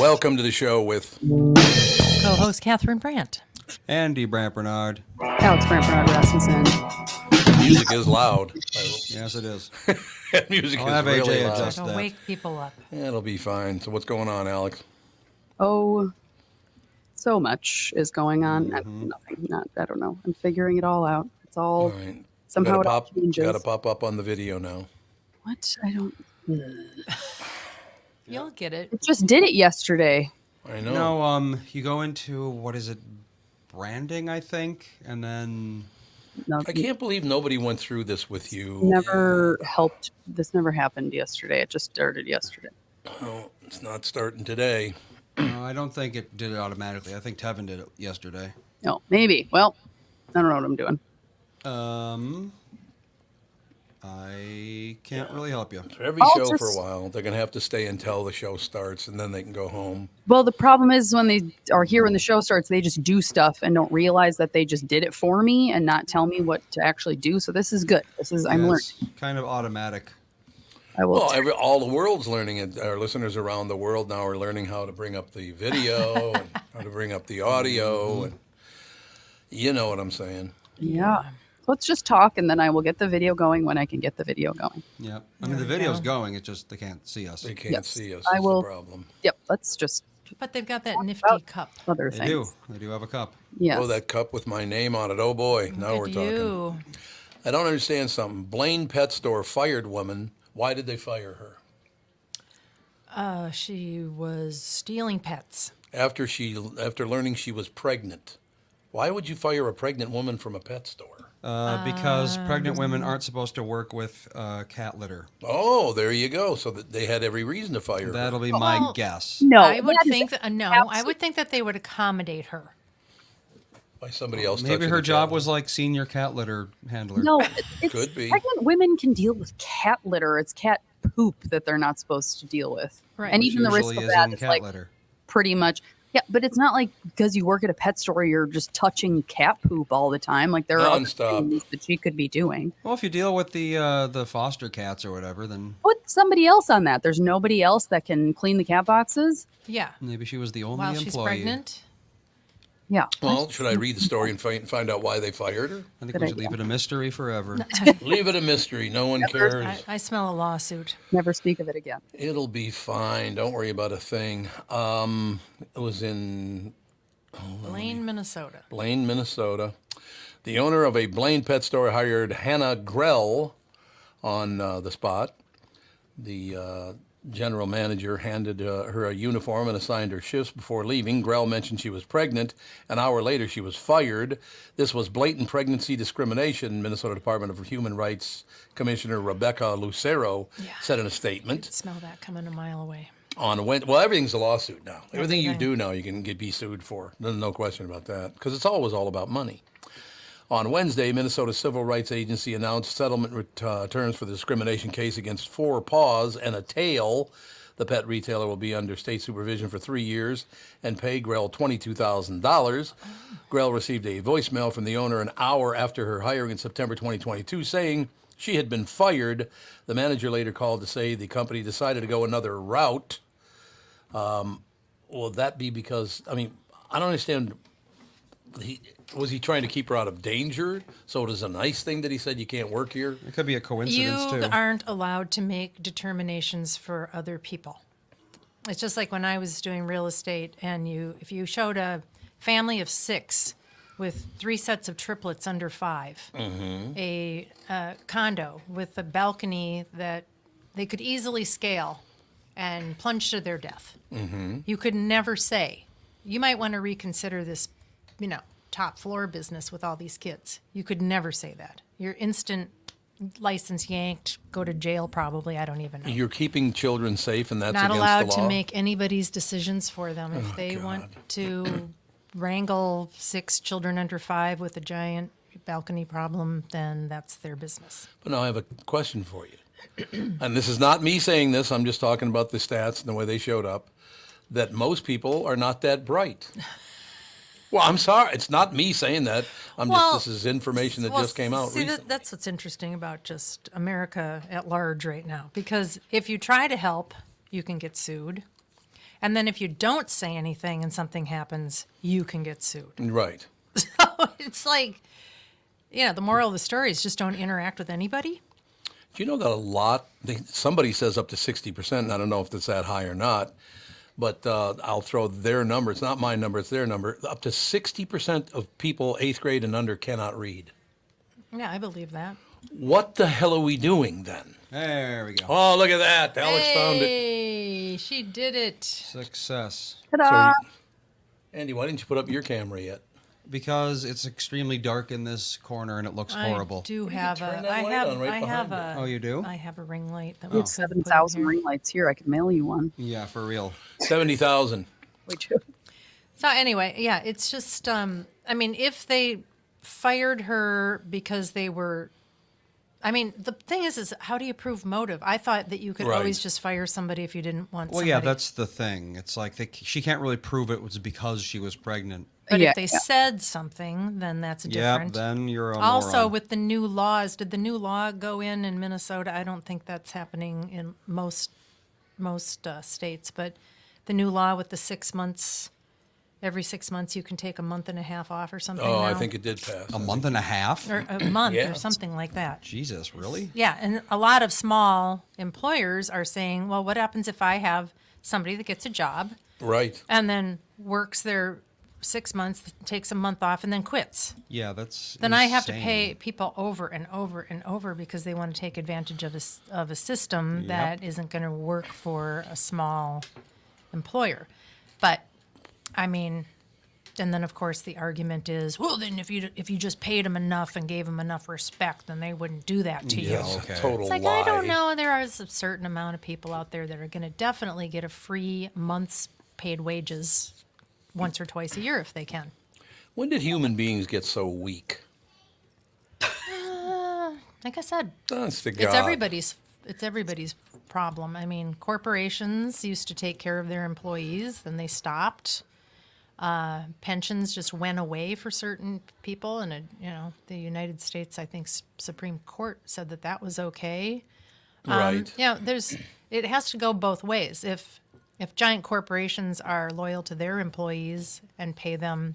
welcome to the show with Co-host Catherine Brandt. Andy Brandt Bernard. Alex Brandt Bernard Rasmussen. the music is loud. Yes, it is. Music I'll is have really AJ loud. adjust So that. wake people up. Yeah, it'll be fine. So what's going on, Alex? Oh, so much is going on. Nothing. I don't know. I'm figuring it all out. It's all, All right. somehow it all changes. Got to pop up on the video now. What? I don't. You'll get it. It just did it yesterday. I know. No, you go into, what is it, branding, I think, and then... No, I can't believe nobody went through this with you. never helped. This never happened yesterday. It just started yesterday. Oh, it's not starting today. No, I don't think it did it automatically. I think Tevin did it yesterday. No, maybe. Well, I don't know what I'm doing. I can't really help you. For every I'll show for a just- while, they're going to have to stay until the show starts, and then they can go home. Well, the problem is when they are here when the show starts, they just do stuff and don't realize that they just did it for me and not tell me what to actually do. So this is good. I'm learning. It's kind of automatic. I will. Well, all the world's learning it. Our listeners around the world now are learning how to bring up the video and how to bring up the audio, and you know what I'm saying. Yeah. Let's just talk, and then I will get the video going when I can get the video going. Yep. I mean, the video's going. It's just they can't see us. They can't Yes, see us. I That's will- the problem. Yep. Let's just But they've got that nifty about cup. other They things. do. They do have a cup. Yes. Oh, that cup with my name on it. Oh boy, now we're Good talking. you. I don't understand something. Blaine Pet Store fired woman. Why did they fire her? She was stealing pets. After learning she was pregnant. Why would you fire a pregnant woman from a pet store? Because pregnant women aren't supposed to work with cat litter. Oh, there you go. So that they had every reason to fire her. That'll be my guess. No, I would that is think that I would think that they would accommodate her. By somebody else. Maybe touching her the job cat. was like senior cat litter handler. No, it's Could be. pregnant women can deal with cat litter. It's cat poop that they're not supposed to deal with. Right. And Which even the risk usually of is that in is cat like litter. pretty much. Yeah, but it's not like because you work at a pet store, you're just touching cat poop all the time. Like there are other Nonstop. things that she could be doing. Well, if you deal with the foster cats or whatever, then Put somebody else on that. There's nobody else that can clean the cat boxes. Yeah. maybe she was the only While employee. she's pregnant. Yeah. Well, should I read the story and find out why they fired her? I think Good we should idea. leave it a mystery forever. Leave it a mystery. No one cares. I smell a lawsuit. Never speak of it again. It'll be fine. Don't worry about a thing. It was in Blaine, Minnesota. Blaine, Minnesota. The owner of a Blaine pet store hired Hannah Grell on the spot. The general manager handed her a uniform and assigned her shifts before leaving. Grell mentioned she was pregnant. An hour later, she was fired. This was blatant pregnancy discrimination, Minnesota Department of Human Rights Commissioner Rebecca Lucero said in a statement. Smell that coming a mile away. Well, everything's a lawsuit now. Everything you Everything. do now, you can be sued for. There's no question about that, because it's always all about money. On Wednesday, Minnesota Civil Rights Agency announced settlement terms for the discrimination case against Four Paws and a Tail. The pet retailer will be under state supervision for 3 years and pay Grell $22,000. Grell received a voicemail from the owner an hour after her hiring in September 2022 saying she had been fired. The manager later called to say the company decided to go another route. Will that be because, I don't understand. Was he trying to keep her out of danger? So it is a nice thing that he said you can't work here? It could be a coincidence You too. aren't allowed to make determinations for other people. It's just like when I was doing real estate, and if you showed a family of 6 with 3 sets of triplets under 5, a condo with a balcony that they could easily scale and plunge to their death. You could never say, you might want to reconsider this, top floor business with all these kids. You could never say that. You're instant license yanked, go to jail probably, I don't even know. You're keeping children safe, and that's Not against allowed the law? to make anybody's decisions for them. If they want to wrangle 6 children under 5 with a giant balcony problem, then that's their business. But now I have a question for you. And this is not me saying this. I'm just talking about the stats and the way they showed up, that most people are not that bright. Well, I'm sorry. It's not me saying that. This is information that just came out recently. That's what's interesting about just America at large right now. Because if you try to help, you can get sued. And then if you don't say anything and something happens, you can get sued. Right. It's like, the moral of the story is just don't interact with anybody. Do you know that somebody says up to 60%, and I don't know if it's that high or not, but I'll throw their number. It's not my number, it's their number. Up to 60% of people 8th grade and under cannot read. Yeah, I believe that. What the hell are we doing then? There we go. Oh, look at that. Alex found it. Hey, she did it. Success. Ta-da! Andy, why didn't you put up your camera yet? Because it's extremely dark in this corner and it looks horrible. I do have turn a. that I light have. on right I have behind a. Oh, you do? I have a ring light that We we have could 7,000 put in here. ring lights here. I could mail you one. Yeah, for real. 70,000. So anyway, yeah, it's just. I mean, if they fired her because they were. I mean, the thing is how do you prove motive? I thought that you could Right. always just fire somebody if you didn't want Well, somebody. yeah, that's the thing. It's like she can't really prove it was because she was pregnant. But Yeah, if they yeah. said something, then that's Yeah, different. then you're a Also, moron. with the new laws, did the new law go in Minnesota? I don't think that's happening in most states, but the new law with the 6 months, every 6 months you can take a month and a half off or something. Oh, I now. think it did pass. A month and a half? Or a month Yeah. or something like that. Jesus, really? Yeah, and a lot of small employers are saying, well, what happens if I have somebody that gets a job Right. and then works their 6 months, takes a month off, and then quits? Yeah, that's Then I have to insane. pay people over and over and over because they want to take advantage of a system that isn't going to work for a small employer. But I mean, and then of course the argument is, well, then if you just paid them enough and gave them enough respect, then they wouldn't do that to you. Yes, okay. a total It's like, lie. I don't know. There is a certain amount of people out there that are going to definitely get a free month's paid wages once or twice a year if they can. When did human beings get so weak? Like I said, That's the God. It's everybody's problem. I mean, corporations used to take care of their employees, then they stopped. Pensions just went away for certain people, and the United States, I think, Supreme Court said that was okay. Right. It has to go both ways. If giant corporations are loyal to their employees and pay them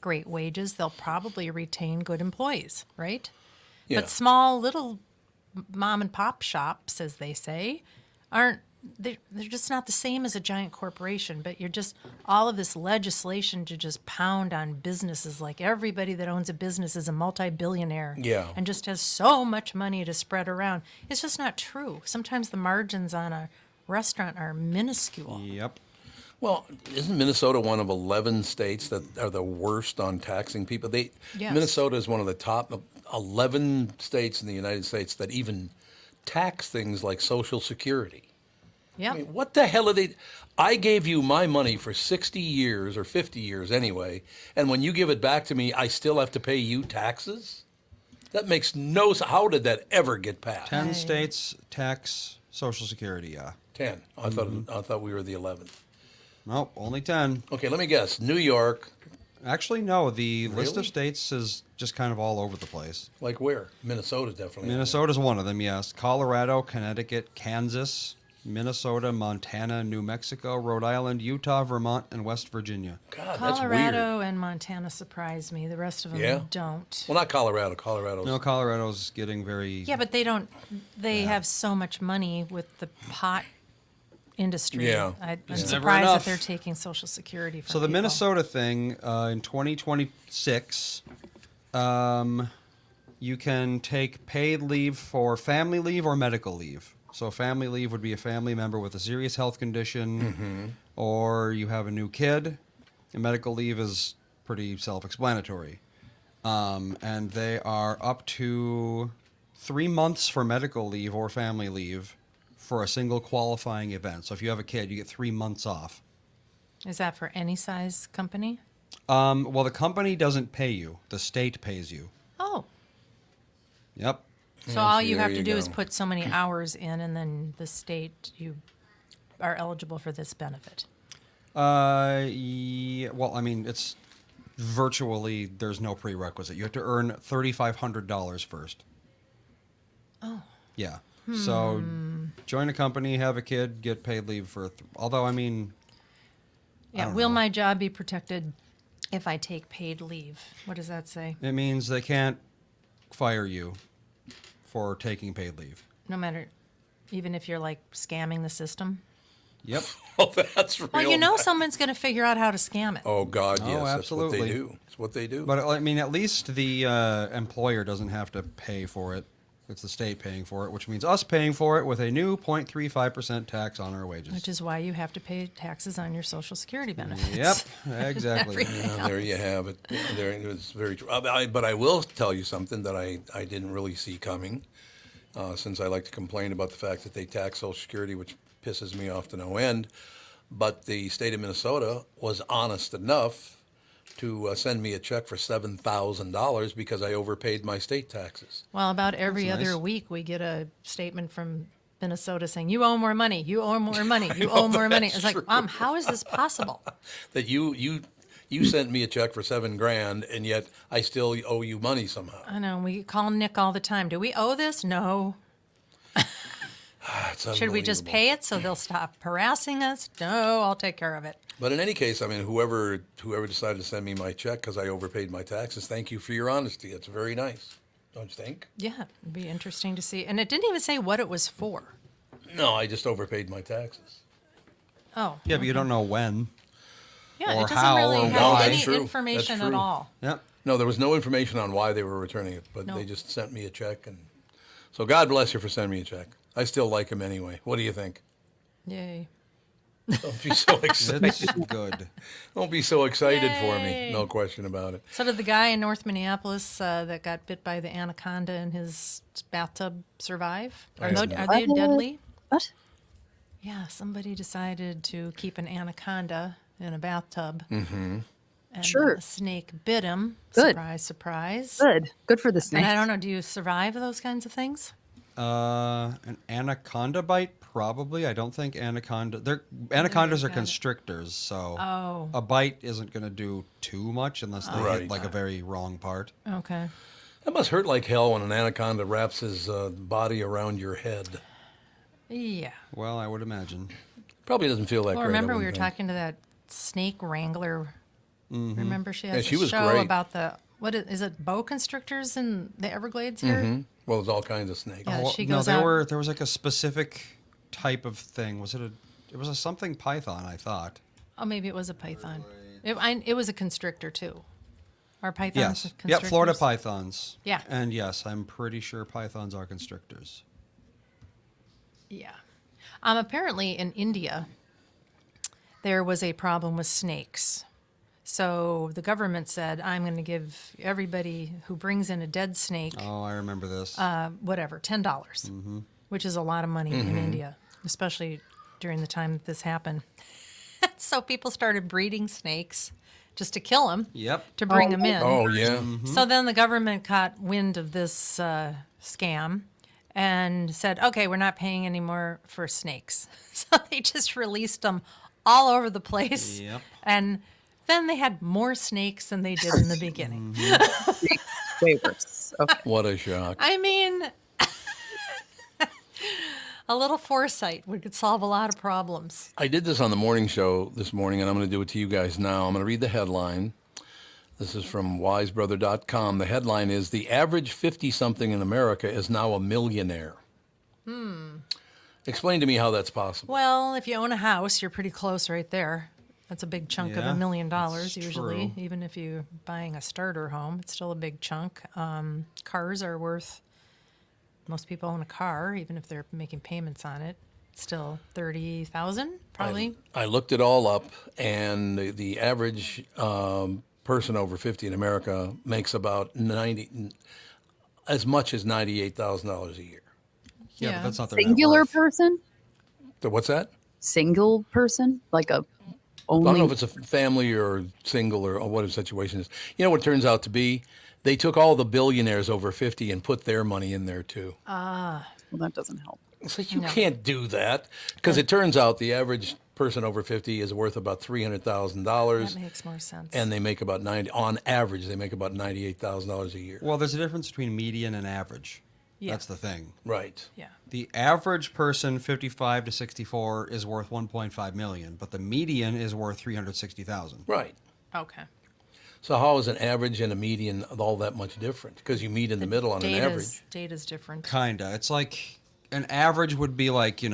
great wages, they'll probably retain good employees, right? Yeah. But small little mom and pop shops, as they say, they're just not the same as a giant corporation. But you're just all of this legislation to just pound on businesses, like everybody that owns a business is a multi-billionaire, Yeah. and just has so much money to spread around. It's just not true. Sometimes the margins on a restaurant are minuscule. Yep. Well, isn't Minnesota one of 11 states that are the worst on taxing people? Yes. Minnesota is one of the top 11 states in the United States that even tax things like Social Security. Yeah. I mean, what the hell are they? I gave you my money for 60 years or 50 years anyway, and when you give it back to me, I still have to pay you taxes? That makes no sense. How did that ever get passed? 10 states tax Social Security, yeah. 10. I thought we were the 11th. Nope, only 10. Okay, let me guess. New York, Actually, no. The list Really? of states is just kind of all over the place. like where? Minnesota definitely. Minnesota's one of them, yes. Colorado, Connecticut, Kansas, Minnesota, Montana, New Mexico, Rhode Island, Utah, Vermont, and West Virginia. God, that's weird. Colorado and Montana surprise me. The rest of them Yeah? don't. Well, not Colorado. Colorado's. No, Colorado's getting very... Yeah, but they don't. They have so much money with the pot industry. Yeah. I'm It's never surprised that enough. they're taking Social Security from So the people. Minnesota thing, in 2026, you can take paid leave for family leave or medical leave. So family leave would be a family member with a serious health condition, or you have a new kid. And medical leave is pretty self-explanatory. And they are up to 3 months for medical leave or family leave for a single qualifying event. So if you have a kid, you get 3 months off. Is that for any size company? Well, the company doesn't pay you. The state pays you. Oh, Yep. so all you there have to you do go. is put so many hours in, and then the state, you are eligible for this benefit. Well, I mean, it's virtually, there's no prerequisite. You have to earn $3,500 first. Oh. Yeah. So join a company, have a kid, get paid leave for, although, I mean, Yeah. Will my job be protected if I take paid leave? What does that say? It means they can't fire you for taking paid leave. No matter, even if you're like scamming the system. Yep. Oh, that's real. Well, you know bad. someone's going to figure out how to scam it. Oh, God, yes. Oh, absolutely. That's what they do. It's what they do. But I mean, at least the employer doesn't have to pay for it. It's the state paying for it, which means us paying for it with a new 0.35% tax on our wages. Which is why you have to pay taxes on your Social Security benefits. Yep, exactly. Yeah, there you have it. There, it was very true. But I will tell you something that I didn't really see coming, since I like to complain about the fact that they tax Social Security, which pisses me off to no end. But the state of Minnesota was honest enough to send me a check for $7,000 because I overpaid my state taxes. Well, about every That's other nice. week we get a statement from Minnesota saying, you owe more money, you owe more money, you owe more money. It's like, true. how is this possible? That you sent me a check for $7,000 and yet I still owe you money somehow. I know, we call Nick all the time. Do we owe this? No. It's Should we just unbelievable. pay it so they'll stop harassing us? No, I'll take care of it. But in any case, I mean, whoever decided to send me my check because I overpaid my taxes, thank you for your honesty. It's very nice, don't you think? Yeah, it'd be interesting to see. And it didn't even say what it was for. No, I just overpaid my taxes. Oh, Yeah, but you don't know when. yeah, or it doesn't how really or have why. any That's true. information That's at true. all. Yep. No, there was no information on why they were returning it, but No. they just sent me a check. And so God bless you for sending me a check. I still like him anyway. What do you think? Yay. Don't be so excited. It's good. Don't be so excited for me. Yay. No question about it. So did the guy in North Minneapolis that got bit by the anaconda in his bathtub survive? I have Are no- they deadly? What? Yeah, somebody decided to keep an anaconda in a bathtub. Mm-hmm. And Sure. a snake bit him. Good. Surprise, surprise. Good for the And snake. I don't know, do you survive those kinds of things? An anaconda bite, probably. I don't think anacondas are constrictors, so Oh. a bite isn't going to do too much unless they Right. hit like a very wrong part. Okay. That must hurt like hell when an anaconda wraps his body around your head. Yeah. Well, I would imagine. Probably doesn't feel that Well, great. I remember we were wouldn't think. talking to that snake wrangler. Remember she has Yeah, she a was show great. about is it boa constrictors in the Everglades here? Well, there's all kinds of snakes. Yeah, Well, she no, goes there out. there was like a specific type of thing. It was a something python, I thought. Oh, maybe it was a python. It was a constrictor too. Are pythons Yes. constrictors? Yeah, Florida pythons. Yeah. And yes, I'm pretty sure pythons are constrictors. Yeah. Apparently in India, there was a problem with snakes. So the government said, I'm going to give everybody who brings in a dead snake, Oh, I remember this. whatever, $10, which is a lot of money in India, especially during the time that this happened. So people started breeding snakes just to kill them, Yep. to bring them in. Oh, yeah. So then the government caught wind of this scam and said, okay, we're not paying any more for snakes. So they just released them all over the place. Yep. And then they had more snakes than they did in the beginning. Way worse. Okay. What a shock. I mean, a little foresight could solve a lot of problems. I did this on the morning show this morning, and I'm going to do it to you guys now. I'm going to read the headline. This is from wisebrother.com. The headline is, "The average 50-something in America is now a millionaire." Explain to me how that's possible. Well, if you own a house, you're pretty close right there. That's a big chunk of Yeah, $1 million that's usually. true. Even if you're buying a starter home, it's still a big chunk. Cars are worth, most people own a car, even if they're making payments on it. Still 30,000 probably. I looked it all up, and the average person over 50 in America makes about as much as $98,000 a year. Yeah, Yeah. but that's not their net Singular worth. person? So what's that? Single person? Like a I don't know only if it's a family or single or what the situation is. You know what it turns out to be? They took all the billionaires over 50 and put their money in there too. well, that doesn't help. So you No. can't do that because it turns out the average person over 50 is worth about $300,000 That makes more sense. and they make about on average, they make about $98,000 a year. Well, there's a difference between median and average. Yeah. That's the thing. Right. Yeah. The average person 55 to 64 is worth 1.5 million, but the median is worth 360,000. Right. Okay. So how is an average and a median all that much different? Because you meet in the middle on an average. Data's different. Kinda. It's like an average would be like,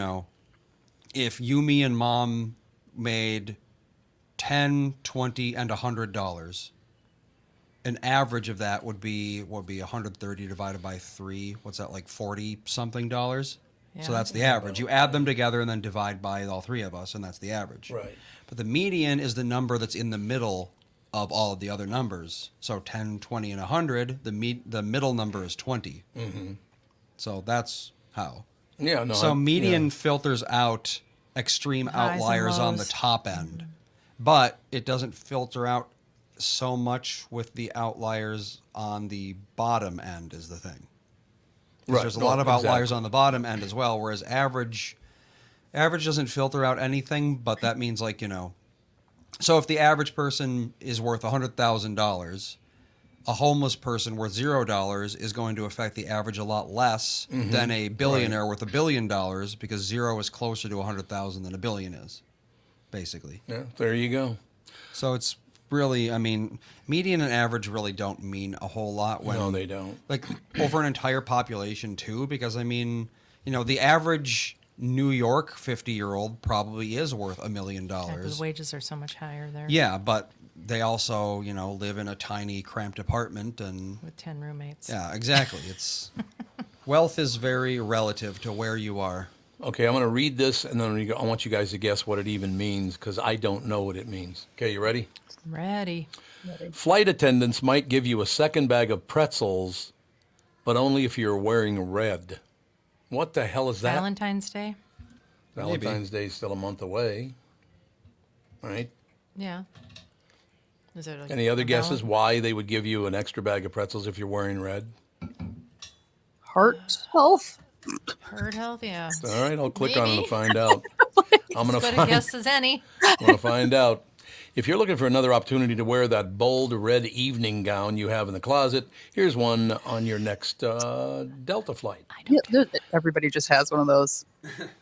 if you, me, and mom made 10, 20, and $100. An average of that would be 130 divided by 3. What's that, like 40 something dollars? So Yeah. that's the average. You add them together and then divide by all three of us, and that's the average. Right. But the median is the number that's in the middle of all of the other numbers. So 10, 20, and 100, the middle number is 20. Mm-hmm. So that's how. Yeah. No. So median yeah. filters out extreme Highs and outliers on the lows. top end, but it doesn't filter out so much with the outliers on the bottom end is the thing. 'Cause Right. there's a No, lot of outliers exactly. on the bottom end as well, whereas average doesn't filter out anything, but that means so if the average person is worth $100,000, a homeless person worth $0 is going to affect the average a lot less than a billionaire worth $1 billion, because 0 is closer to 100,000 than a billion is, basically. Yeah. There you go. So it's really, median and average really don't mean a whole lot when No, they don't. like over an entire population too, because the average New York 50-year-old probably is worth $1 million. Yeah, 'cause wages are so much higher there. Yeah, but they also, live in a tiny cramped apartment and With 10 roommates. yeah, exactly. It's wealth is very relative to where you are. Okay, I'm going to read this, and then I want you guys to guess what it even means, because I don't know what it means. Okay, you ready? Ready. Flight attendants might give you a second bag of pretzels, but only if you're wearing red. What the hell is that? Valentine's Day? Valentine's Day is still a month away. Right? Yeah. Is it Any other guesses why they would give you an extra bag of pretzels if you're wearing red? Heart health. Herd health? Yeah. All right, I'll click on it Maybe. to find out. I'm going As to good a guess as any. find out. If you're looking for another opportunity to wear that bold red evening gown you have in the closet, here's one on your next Delta flight. Everybody just has one of those.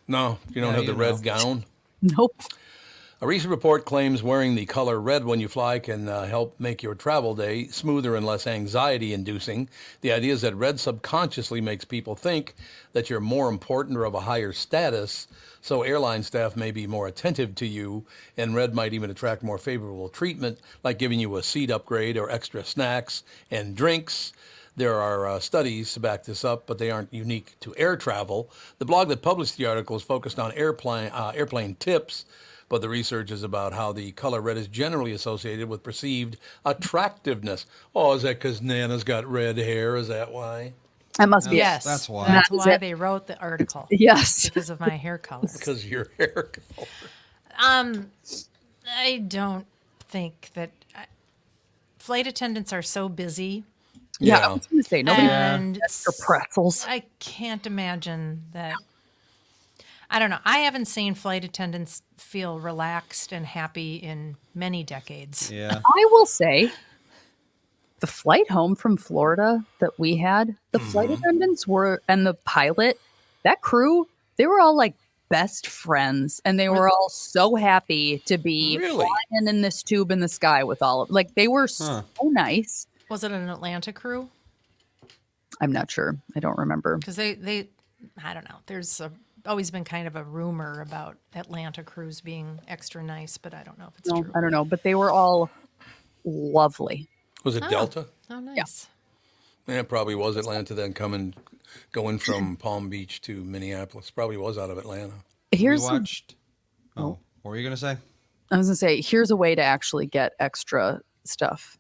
No, you don't have the red gown. Nope. A recent report claims wearing the color red when you fly can help make your travel day smoother and less anxiety-inducing. The idea is that red subconsciously makes people think that you're more important or of a higher status, so airline staff may be more attentive to you, and red might even attract more favorable treatment, like giving you a seat upgrade or extra snacks and drinks. There are studies to back this up, but they aren't unique to air travel. The blog that published the article is focused on airplane tips, but the research is about how the color red is generally associated with perceived attractiveness. Oh, is that because Nana's got red hair? Is that why? That must be Yes. That's why. That's That is why it. they wrote the article. Yes. Because of my hair color. Because your hair color. I don't think that flight attendants are so busy, Yeah, Yeah. I was going to say nobody and extra pretzels. I can't imagine that. I don't know. I haven't seen flight attendants feel relaxed and happy in many decades. Yeah. I will say, the flight home from Florida that we had, the flight attendants were, and the pilot, that crew, they were all like best friends, and they were all so happy to be Really? flying in this tube in the sky with all of, like, they were so nice. Was it an Atlanta crew? I'm not sure. I don't remember. Because they, I don't know. There's always been kind of a rumor about Atlanta crews being extra nice, but I don't know if it's No, true. I don't know, but they were all lovely. Was it Delta? Oh, nice. Yeah, it probably was Atlanta then going from Palm Beach to Minneapolis. Probably was out of Atlanta. Here's We some- watched. Oh, what were you going to say? I was gonna say, here's a way to actually get extra stuff.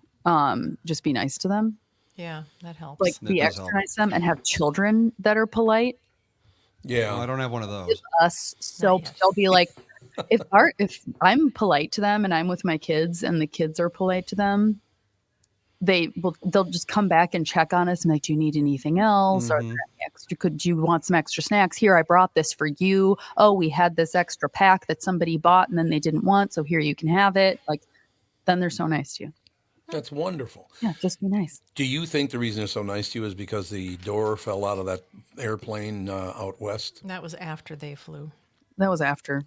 Just be nice to them. Yeah, that helps. Like That be does extra help. nice to them and have children that are polite. Yeah. Oh, I don't have one of those. Us, so Not yet. they'll be like, if I'm polite to them and I'm with my kids and the kids are polite to them, they'll just come back and check on us and like, do you need anything else? Are there any extra? Could you want some extra snacks? Here, I brought this for you. Oh, we had this extra pack that somebody bought and then they didn't want, so here you can have it. Like, then they're so nice to you. That's wonderful. Yeah, just be nice. Do you think the reason they're so nice to you is because the door fell out of that airplane out west? That was after they flew. That was after.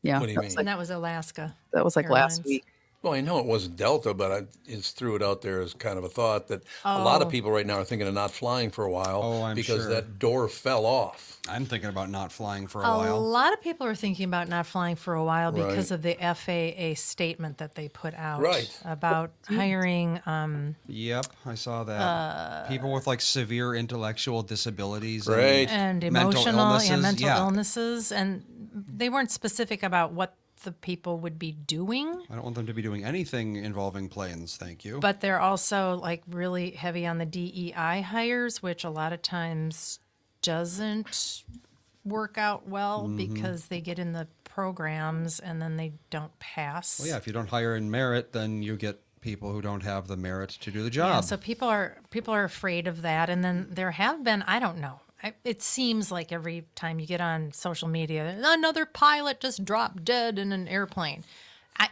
Yeah, What do you mean? And that was Alaska. that was like last Airlines. week. Well, I know it wasn't Delta, but I just threw it out there as kind of a thought that a lot of Oh. people right now are thinking of not flying for a while Oh, I'm because sure. that door fell off. I'm thinking about not flying for a A while. lot of people are thinking about not flying for a while because Right. of the FAA statement that they put out Right. about hiring. Yep, I saw that. People with like severe intellectual disabilities Right. And mental emotional illnesses, mental yeah. illnesses, and they weren't specific about what the people would be doing, I don't want them to be doing anything involving planes, thank you. but they're also like really heavy on the DEI hires, which a lot of times doesn't work out well because they get in the programs and then they don't pass. Well, yeah, if you don't hire in merit, then you get people who don't have the merit to do the Yeah, job. so people are afraid of that, and then there have been, I don't know. It seems like every time you get on social media, another pilot just dropped dead in an airplane.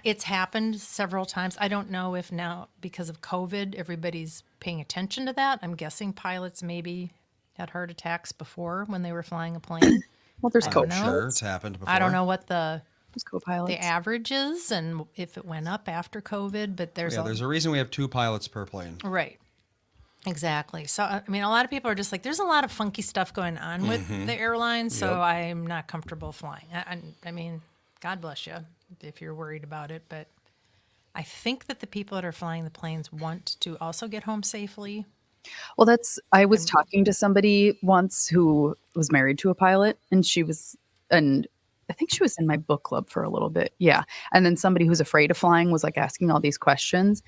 It's happened several times. I don't know if now, because of COVID, everybody's paying attention to that. I'm guessing pilots maybe had heart attacks before when they were flying a plane. Well, there's I don't I'm know. sure it's happened before. I don't know what the co-pilots. average is and if it went up after COVID, but there's Yeah, there's a reason we have 2 pilots per plane. Right. Exactly. So, I mean, a lot of people are just like, there's a lot of funky stuff going on with the airlines, so Yep. I'm not comfortable flying. I mean, God bless you if you're worried about it, but I think that the people that are flying the planes want to also get home safely. Well, I was talking to somebody once who was married to a pilot, and I think she was in my book club for a little bit. Yeah. And then somebody who's afraid of flying was like asking all these questions.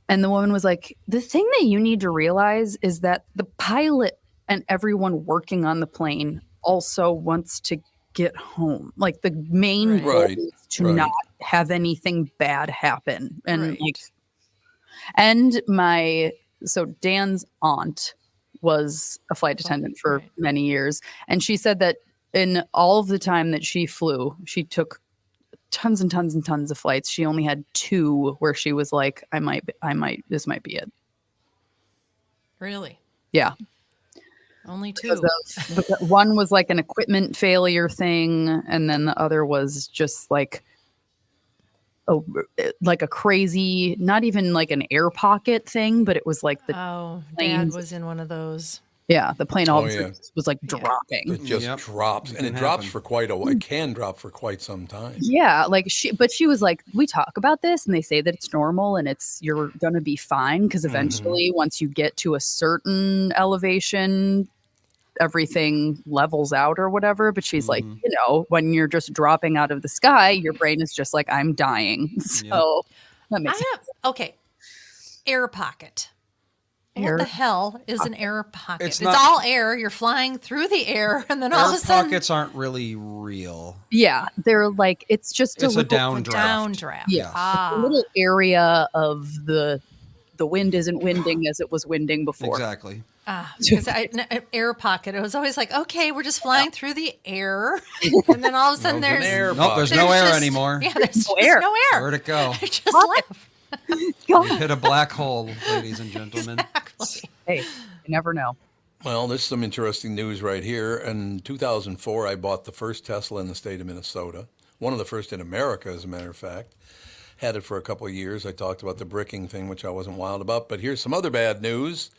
And the woman was like, the thing that you need to realize is that the pilot and everyone working on the plane also wants to get home. Like the main goal Right. is to Right. not have anything bad happen. And Right. so Dan's aunt was a flight attendant for right. many years. And she said that in all of the time that she flew, she took tons and tons and tons of flights. She only had 2 where she was like, this might be it. Really? Yeah. Only Because 2. because one was like an equipment failure thing. And then the other was just like a crazy, not even like an air pocket thing, but it was like Oh, Dad planes. was in one of those. the plane all Oh, of a yeah. sudden was like dropping. It just Yep. drops, It and can it drops happen. for quite a while. It can drop for quite some time. Yeah, like she was like, we talk about this and they say that it's normal and you're going to be fine because eventually once you get to a certain elevation, everything levels out or whatever. But she's like, when you're just dropping out of the sky, your brain is just like, I'm dying. So that makes sense. Okay. Air pocket. Air What the hell is an air pocket? It's It's, not- all air. You're flying through the air, and then all of Air a sudden, pockets aren't really real. Yeah, they're like, it's just It's a little, downdraft. downdraft. Yeah. Ah, a little area of the wind isn't winding as it was winding before. Exactly. because air pocket. It was always like, okay, we're just flying through the air, and then all of a sudden There's an there's air Nope, there's pocket. no air just- anymore. Yeah, there's just air. no air. Where'd it go? It just left. You hit a black hole, ladies and gentlemen. Exactly. Hey, you never know. Well, there's some interesting news right here. In 2004, I bought the first Tesla in the state of Minnesota. One of the first in America, as a matter of fact. Had it for a couple of years. I talked about the bricking thing, which I wasn't wild about. But here's some other bad news.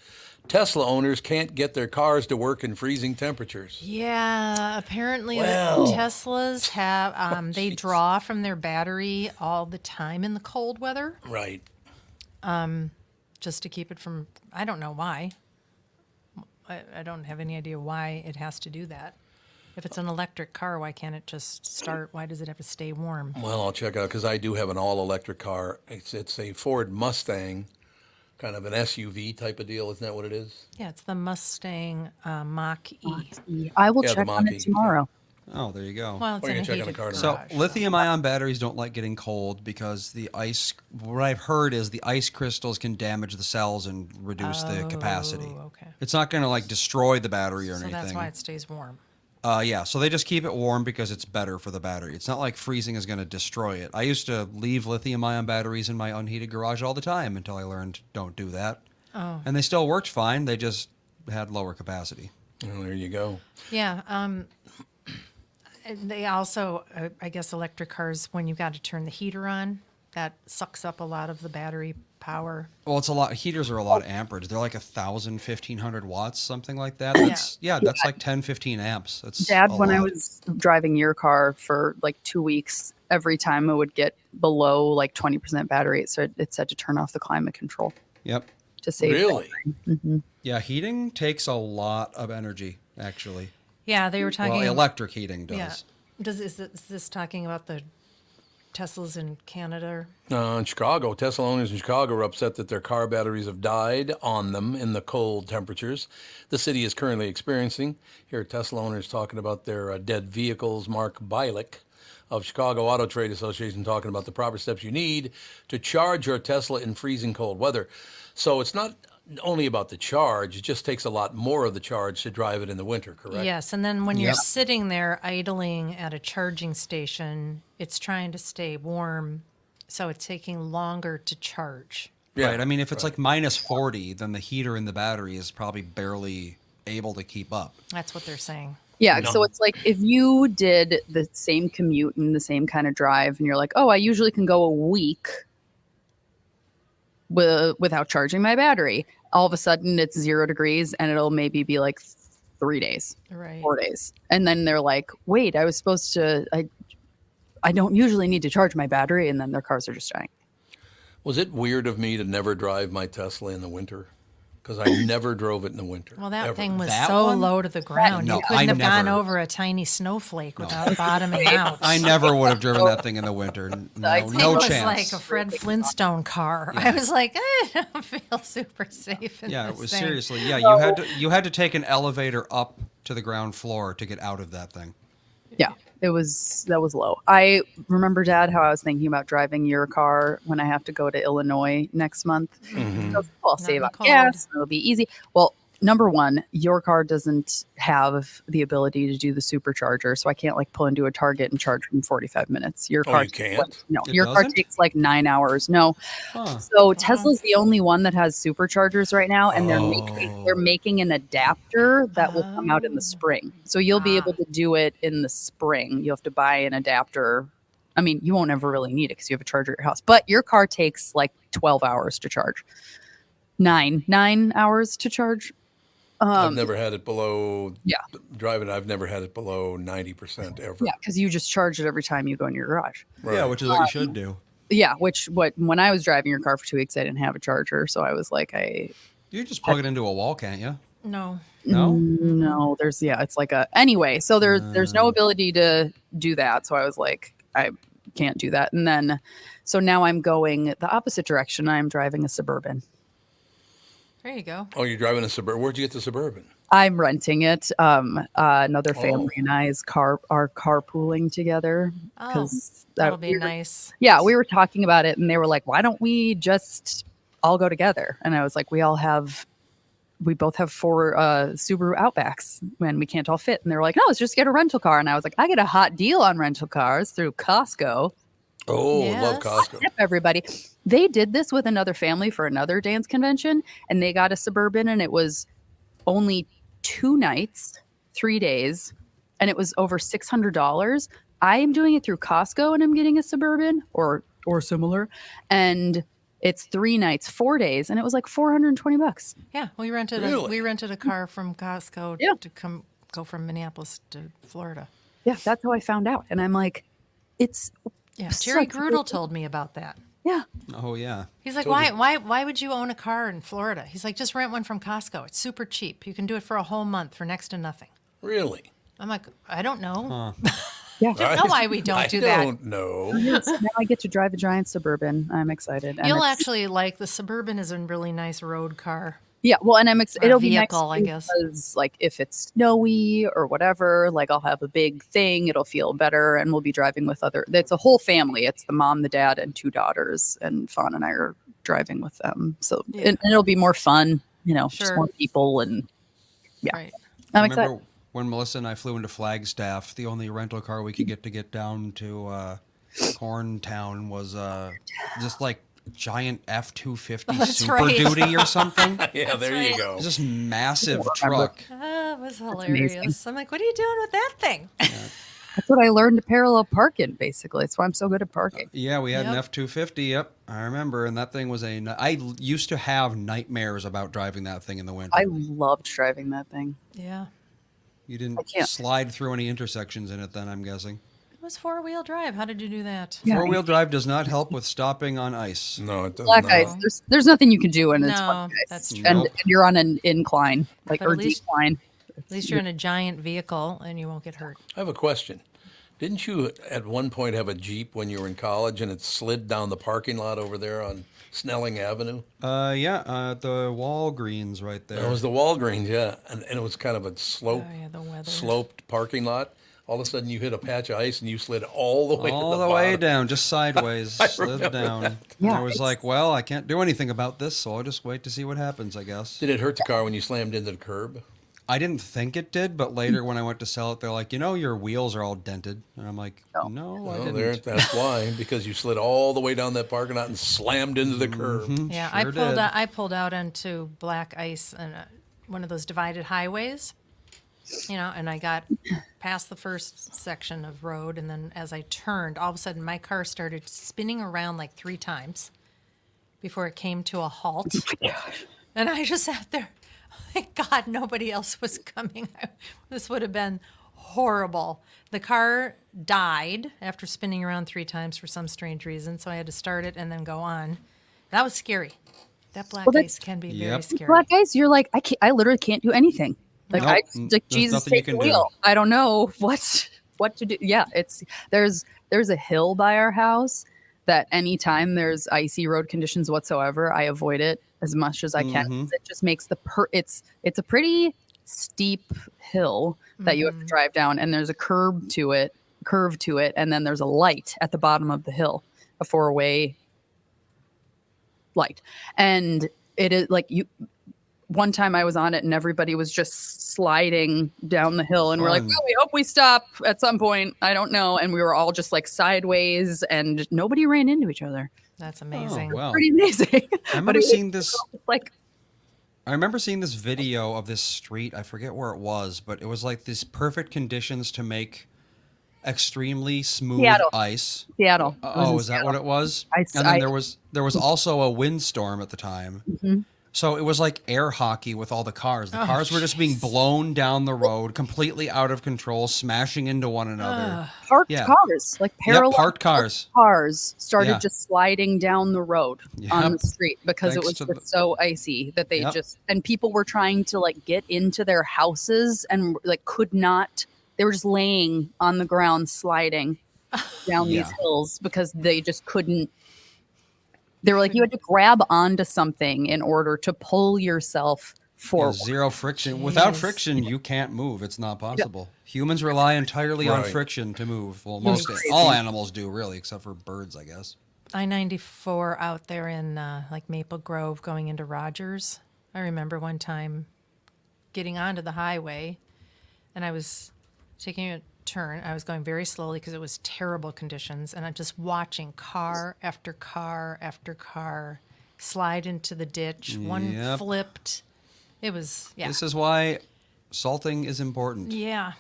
Tesla owners can't get their cars to work in freezing temperatures. Yeah, apparently Well. the Teslas have they draw from their battery all the time in the cold weather, Right. just to keep it from. I don't know why. I don't have any idea why it has to do that. If it's an electric car, why can't it just start? Why does it have to stay warm? Well, I'll check it out because I do have an all-electric car. It's a Ford Mustang, kind of an SUV type of deal. Isn't that what it is? Yeah, it's the Mustang Mach-E. I will Yeah, the check on Mach-E, it tomorrow. Oh, there you go. Well, it's Or you in a can check on the heated car So garage. lithium-ion batteries don't like getting cold because the ice. What I've heard is the ice crystals can damage the cells and reduce the capacity. Oh, okay. It's not going to like destroy the battery or So anything. that's why it stays warm. Yeah, so they just keep it warm because it's better for the battery. It's not like freezing is going to destroy it. I used to leave lithium-ion batteries in my unheated garage all the time until I learned don't do that. Oh. And they still worked fine. They just had lower capacity. Well, there you go. Yeah. They also, I guess, electric cars, when you've got to turn the heater on, that sucks up a lot of the battery power. Well, it's a lot. Heaters are a lot of amperage. They're like 1,000, 1,500 watts, something like that. That's like 10, 15 amps. That's Dad, a when I lot. was driving your car for like 2 weeks, every time it would get below like 20% battery, so it said to turn off the climate control Yep. to save Really? battery. Yeah, heating takes a lot of energy, actually. Yeah, they were talking. Well, electric heating does. Yeah. Is this talking about the Teslas in Canada? In Chicago, Tesla owners in Chicago are upset that their car batteries have died on them in the cold temperatures the city is currently experiencing. Here are Tesla owners talking about their dead vehicles. Mark Bialik of Chicago Auto Trade Association talking about the proper steps you need to charge your Tesla in freezing cold weather. So it's not only about the charge, it just takes a lot more of the charge to drive it in the winter, correct? Yes, and then when you're Yep. sitting there idling at a charging station, it's trying to stay warm, so it's taking longer to charge. Yeah, Right. I mean, if it's like minus 40, then the heater in the battery is probably barely able to keep up. That's what they're saying. Yeah, No. so it's like if you did the same commute and the same kind of drive, and you're like, oh, I usually can go a week without charging my battery. All of a sudden, it's 0 degrees, and it'll maybe be like 3 days, Right. 4 days, and then they're like, wait, I was supposed to. I don't usually need to charge my battery, and then their cars are just dying. Was it weird of me to never drive my Tesla in the winter? Because I never drove it in the winter. Well, that ever. thing was That so one? low to the ground. No, You couldn't I have gone never- over a tiny snowflake without bottoming out. I never would have driven that thing in the winter. No, I It no was chance. like a Fred Flintstone car. I was like, I don't feel super safe in Yeah, this it was thing. seriously. Yeah, you had to take an elevator up to the ground floor to get out of that thing. Yeah, that was low. I remember, Dad, how I was thinking about driving your car when I have to go to Illinois next month. So, I'll save in the on cold. gas. It'll be easy. Well, number one, your car doesn't have the ability to do the supercharger, so I can't like pull into a Target and charge in 45 minutes. Your Oh, car you can't? no, It your car doesn't? takes like 9 hours. No, Huh. so Tesla's the only one that has superchargers right now, and Oh. they're making an adapter that will come out in the spring. So you'll be able to do it in the spring. You have to buy an adapter. I mean, you won't ever really need it because you have a charger at your house. But your car takes like 12 hours to charge. 9 hours to charge. I've never had it below. Yeah. Driving, I've never had it below 90% ever. Yeah, because you just charge it every time you go in your garage. Yeah, which is what you should do. Yeah, when I was driving your car for 2 weeks, I didn't have a charger, so I was like, You just plug it into a wall, can't you? No. No. no, it's like anyway. So there's no ability to do that. So I was like, I can't do that. And then, so now I'm going the opposite direction. I'm driving a Suburban. There you go. Oh, you're driving a Suburban. Where'd you get the Suburban? I'm renting it. Another family and I's car are carpooling together Oh, that'll be nice. Yeah, we were talking about it, and they were like, "Why don't we just all go together?" And I was like, "We both have 4 Subaru Outbacks, and we can't all fit." And they were like, "No, let's just get a rental car." And I was like, "I get a hot deal on rental cars through Costco." Oh, Yes. love Costco. Tip everybody. They did this with another family for another dance convention, and they got a Suburban, and it was only 2 nights, 3 days, and it was over $600. I am doing it through Costco, and I'm getting a Suburban or similar, and it's 3 nights, 4 days, and it was like $420. Yeah, we rented Really? a car from Costco Yeah. to go from Minneapolis to Florida. Yeah, that's how I found out, and I'm like, it's Yeah, such Jerry a Grudel good- told me about that. Yeah, Oh yeah. He's like, So why would you own a car in Florida? He's like, just rent one from Costco. It's super cheap. You can do it for a whole month for next to nothing. Really? I'm like, I don't know. yeah. I don't know why we don't do I that. don't know. So now I get to drive a giant Suburban. I'm excited. And You'll it's- actually like the Suburban is a really nice road car. Yeah, well, and it'll be nice vehicle, I too, guess. because like if it's snowy or whatever, like I'll have a big thing. It'll feel better, and we'll be driving with other. It's a whole family. It's the mom, the dad, and 2 daughters, and Fawn and I are driving with them. So Yeah. and it'll be more fun, just Sure. more people, and yeah, Right. I'm Remember excited. when Melissa and I flew into Flagstaff, the only rental car we could get down to Corntown was just like giant F-250 That's Super right. Duty or something. Yeah, there you right. go. It's this massive remember. truck. It was amazing. hilarious. I'm like, what are you doing with that thing? That's what I learned to parallel park in, basically. That's why I'm so good at parking. Yeah, we had an Yep. F-250. Yep, I remember. And that thing was I used to have nightmares about driving that thing in the winter. I loved driving that thing. Yeah. You didn't can't- slide through any intersections in it then, I'm guessing. It was 4-wheel drive. How did you do that? Yeah. Four-wheel drive does not help with stopping on ice. No, it doesn't. Black no. ice. There's nothing you can do when it's No, black ice. that's true. And, Nope. and you're on an incline, like But or at least- decline. At least you're in a giant vehicle and you won't get hurt. I have a question. Didn't you at one point have a Jeep when you were in college and it slid down the parking lot over there on Snelling Avenue? The Walgreens right there. That was the Walgreens, yeah. And it was kind of a Oh, yeah, the weather. sloped parking lot. All of a sudden you hit a patch of ice and you slid all the way all to the the way bottom. down, just sideways, I slid remember down. that. And Yeah, I was it's- like, well, I can't do anything about this, so I'll just wait to see what happens, I guess. Did it hurt the car when you slammed into the curb? I didn't think it did, but later when I went to sell it, they're like, your wheels are all dented. And I'm like, Oh. no, I Well, didn't. there, that's why, because you slid all the way down that parking lot and slammed into the curb. Yeah, Sure did. I pulled out onto black ice and one of those divided highways, and I got past the first section of road, and then as I turned, all of a sudden my car started spinning around like 3 times before it came to a halt. And I just sat there. Thank God nobody else was coming. This would have been horrible. The car died after spinning around 3 times for some strange reason, so I had to start it and then go on. That was scary. That black Well, that's- ice can be very Yep. scary. Black ice, you're like, I literally can't do anything. Like Nope. like There's Jesus, nothing you take the can do. wheel. I don't know what to do. Yeah, there's a hill by our house that anytime there's icy road conditions whatsoever, I avoid it as much as I can. 'Cause it just makes it's a pretty steep hill that you have to drive down, and there's a curve to it, and then there's a light at the bottom of the hill, a 4-way light, and it is like you. One time I was on it and everybody was just sliding down the hill and we're like, Fun. well, we hope we stop at some point. I don't know. And we were all just like sideways and nobody ran into each other. That's amazing. Oh, wow. Pretty amazing. I But remember it was seeing this. like, I remember seeing this video of this street. I forget where it was, but it was like these perfect conditions to make extremely smooth Seattle. ice. Seattle. It was in Oh, is that what it was? I- And then I- there was also a windstorm at the time. Mhm. So it was like air hockey with all the cars. The cars were just being blown down the road, completely out of control, smashing into one another. Parked Yeah. cars, like parallel parked cars. cars started Yeah. just sliding down the road on Yep. the street because Thanks it was to just the- so icy that they Yep. and people were trying to like get into their houses and like could not. They were just laying on the ground sliding down Yeah. these hills because they just couldn't. They were like, you had to grab onto something in order to pull yourself Yeah, forward. zero friction. Without Jeez. friction, you can't move. It's not possible. Humans rely entirely on Right. friction to move. Well, That's most crazy. all animals do, really, except for birds, I guess. I-94 out there in like Maple Grove going into Rogers. I remember one time getting onto the highway and I was taking a turn. I was going very slowly because it was terrible conditions, and I'm just watching car after car after car slide into the ditch. One Yep. flipped. It was, yeah. This is why salting is important. Yeah.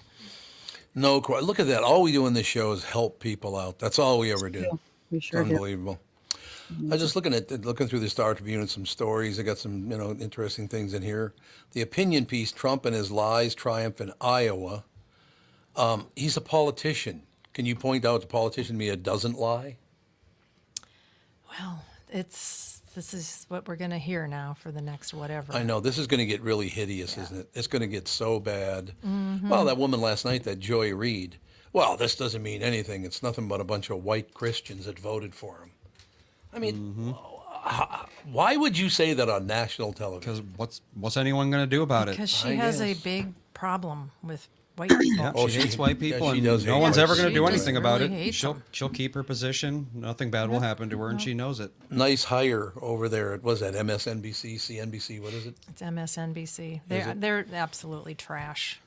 No, look at that. All we do in this show is help people out. That's all we ever do. We sure It's did. unbelievable. I was just looking through the Star Tribune and some stories. I got some interesting things in here. The opinion piece: Trump and his lies triumph in Iowa. He's a politician. Can you point out the politician Mia doesn't lie? Well, this is what we're going to hear now for the next whatever. I know this is going to get really hideous, isn't it? It's going to get so bad. Well, that woman last night, that Joy Reid. Well, this doesn't mean anything. It's nothing but a bunch of white Christians that voted for him. I mean, why would you say that on national television? Because what's anyone going to do about it? Because she I has a guess. big problem with white people. Yeah, Oh, she she- hates white yeah, people, she and does no hate one's white ever going to people. do She anything just about really it. hates them. She'll keep her position. Nothing bad will happen to her, and she knows it. Nice hire over there. It was that MSNBC, CNBC. What is it? It's MSNBC. it? They're absolutely trash.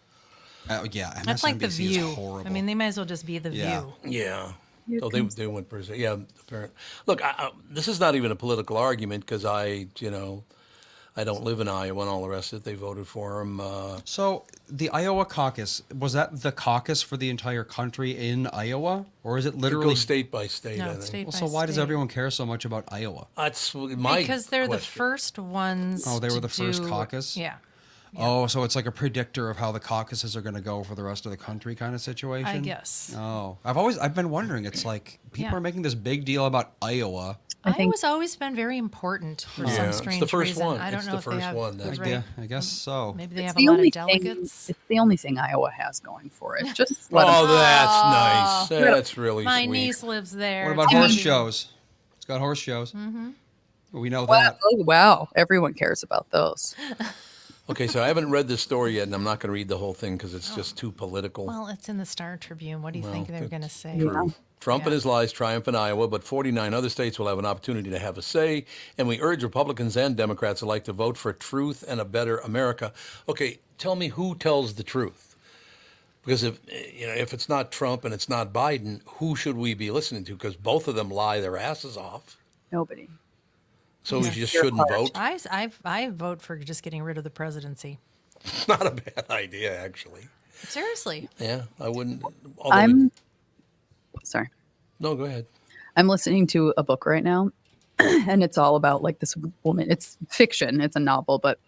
Yeah, That's like The MSNBC is View. horrible. I mean, they might as well just be The Yeah. View. Yeah. Here Oh, comes- they went per se. Yeah, apparent. Look, this is not even a political argument because I don't live in Iowa and all the rest of it. They voted for him. So the Iowa caucus, was that the caucus for the entire country in Iowa? Or is it It literally... goes state by state, No, I it's think. state Well, by so why does state. everyone care so much about Iowa? That's my Because they're the question. first ones. Oh, they were to the first do- caucus? Yeah, Oh, so it's like a predictor of how the caucuses are going to go for the rest of the country kind of situation? I guess. Oh, I've been wondering. It's like people Yeah. are making this big deal about Iowa. I think- Iowa's always been very important for Yeah, some it's the strange first reason. one. I don't It's know the if they first have one. the That's right. I guess so. Maybe they It's have the a lot only of delegates. Thing, it's the only thing Iowa has going for it. Just let Oh, 'em- that's nice. That's really My sweet. niece lives there. What It's about gonna horse be- shows? It's got horse shows. Mm-hmm. We know wow, that. oh, wow, everyone cares about those. Okay, so I haven't read this story yet, and I'm not going to read the whole thing because it's just too political. Well, it's in the Star Tribune. What do you think they're going to say? True. Trump and Yeah. his lies triumph in Iowa, but 49 other states will have an opportunity to have a say. And we urge Republicans and Democrats alike to vote for truth and a better America. Okay, tell me who tells the truth? Because if it's not Trump and it's not Biden, who should we be listening to? Because both of them lie their asses off. Nobody. So we just Your shouldn't heart. vote. I vote for just getting rid of the presidency. Not a bad idea, actually. Seriously. Yeah, I wouldn't. although I'm sorry. No, go ahead. I'm listening to a book right now, and it's all about like this woman. It's fiction. It's a novel, but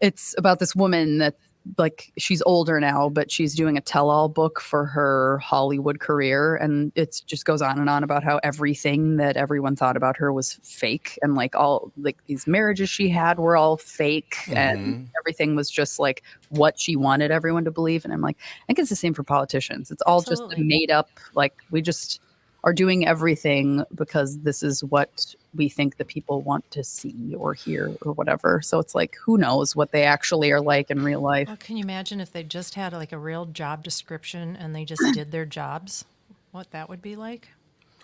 it's about this woman that like she's older now, but she's doing a tell-all book for her Hollywood career, and it just goes on and on about how everything that everyone thought about her was fake, and like all like these marriages she had were all fake, and everything was just like what she wanted everyone to believe. And I'm like, I think it's the same for politicians. It's all just Absolutely. made up. Like we just are doing everything because this is what we think the people want to see or hear or whatever. So it's like, who knows what they actually are like in real life. Well, can you imagine if they just had like a real job description and they just did their jobs? What that would be like?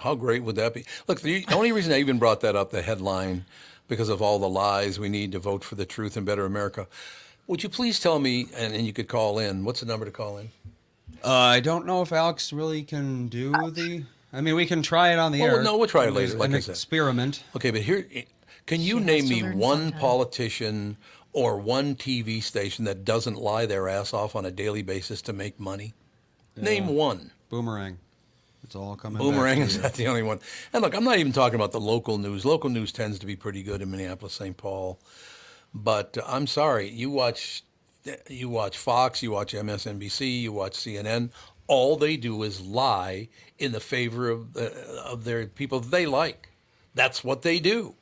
How great would that be? Look, the only reason I even brought that up, the headline, because of all the lies, we need to vote for the truth and better America. Would you please tell me, and you could call in, what's the number to call in? I don't know if Alex really can do the... I mean, we can try it on the Well, air. no, we'll try it later, like An I said. experiment. Okay, but here, can you has name to me learn one sometime. politician or one TV station that doesn't lie their ass off on a daily basis to make money? Name one. Boomerang. It's all coming Boomerang, back is to you. that the only one? And look, I'm not even talking about the local news. Local news tends to be pretty good in Minneapolis, St. Paul. But I'm sorry, you watch Fox, you watch MSNBC, you watch CNN. All they do is lie in the favor of their people they like. That's what they do.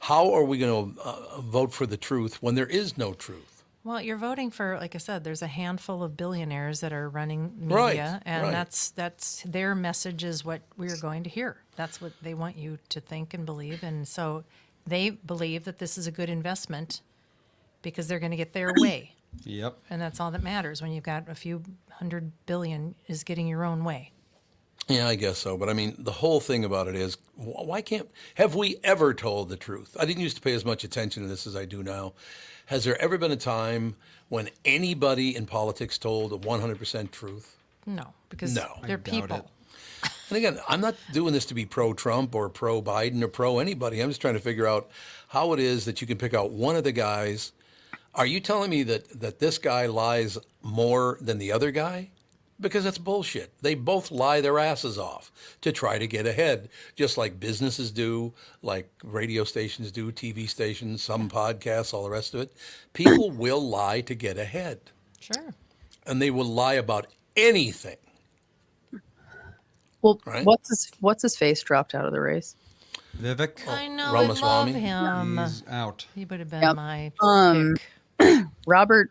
How are we going to vote for the truth when there is no truth? Well, you're voting for, like I said, there's a handful of billionaires that are running Right, media, and right. that's their message is what we're going to hear. That's what they want you to think and believe, and so they believe that this is a good investment because they're going to get their way, Yep. and that's all that matters when you've got a few $100 billion is getting your own way. Yeah, I guess so. But I mean, the whole thing about it is, have we ever told the truth? I didn't used to pay as much attention to this as I do now. Has there ever been a time when anybody in politics told the 100% truth? No, because No. they're I doubt people. it. And again, I'm not doing this to be pro-Trump or pro-Biden or pro-anybody. I'm just trying to figure out how it is that you can pick out one of the guys. Are you telling me that this guy lies more than the other guy? Because that's bullshit. They both lie their asses off to try to get ahead, just like businesses do, like radio stations do, TV stations, some podcasts, all the rest of it. People will lie to get ahead, Sure. and they will lie about anything. Well, Right. what's his face dropped out of the race? Vivek. I know. I love Ramaswamy? him. He's out. He would have been Yep. my pick. Robert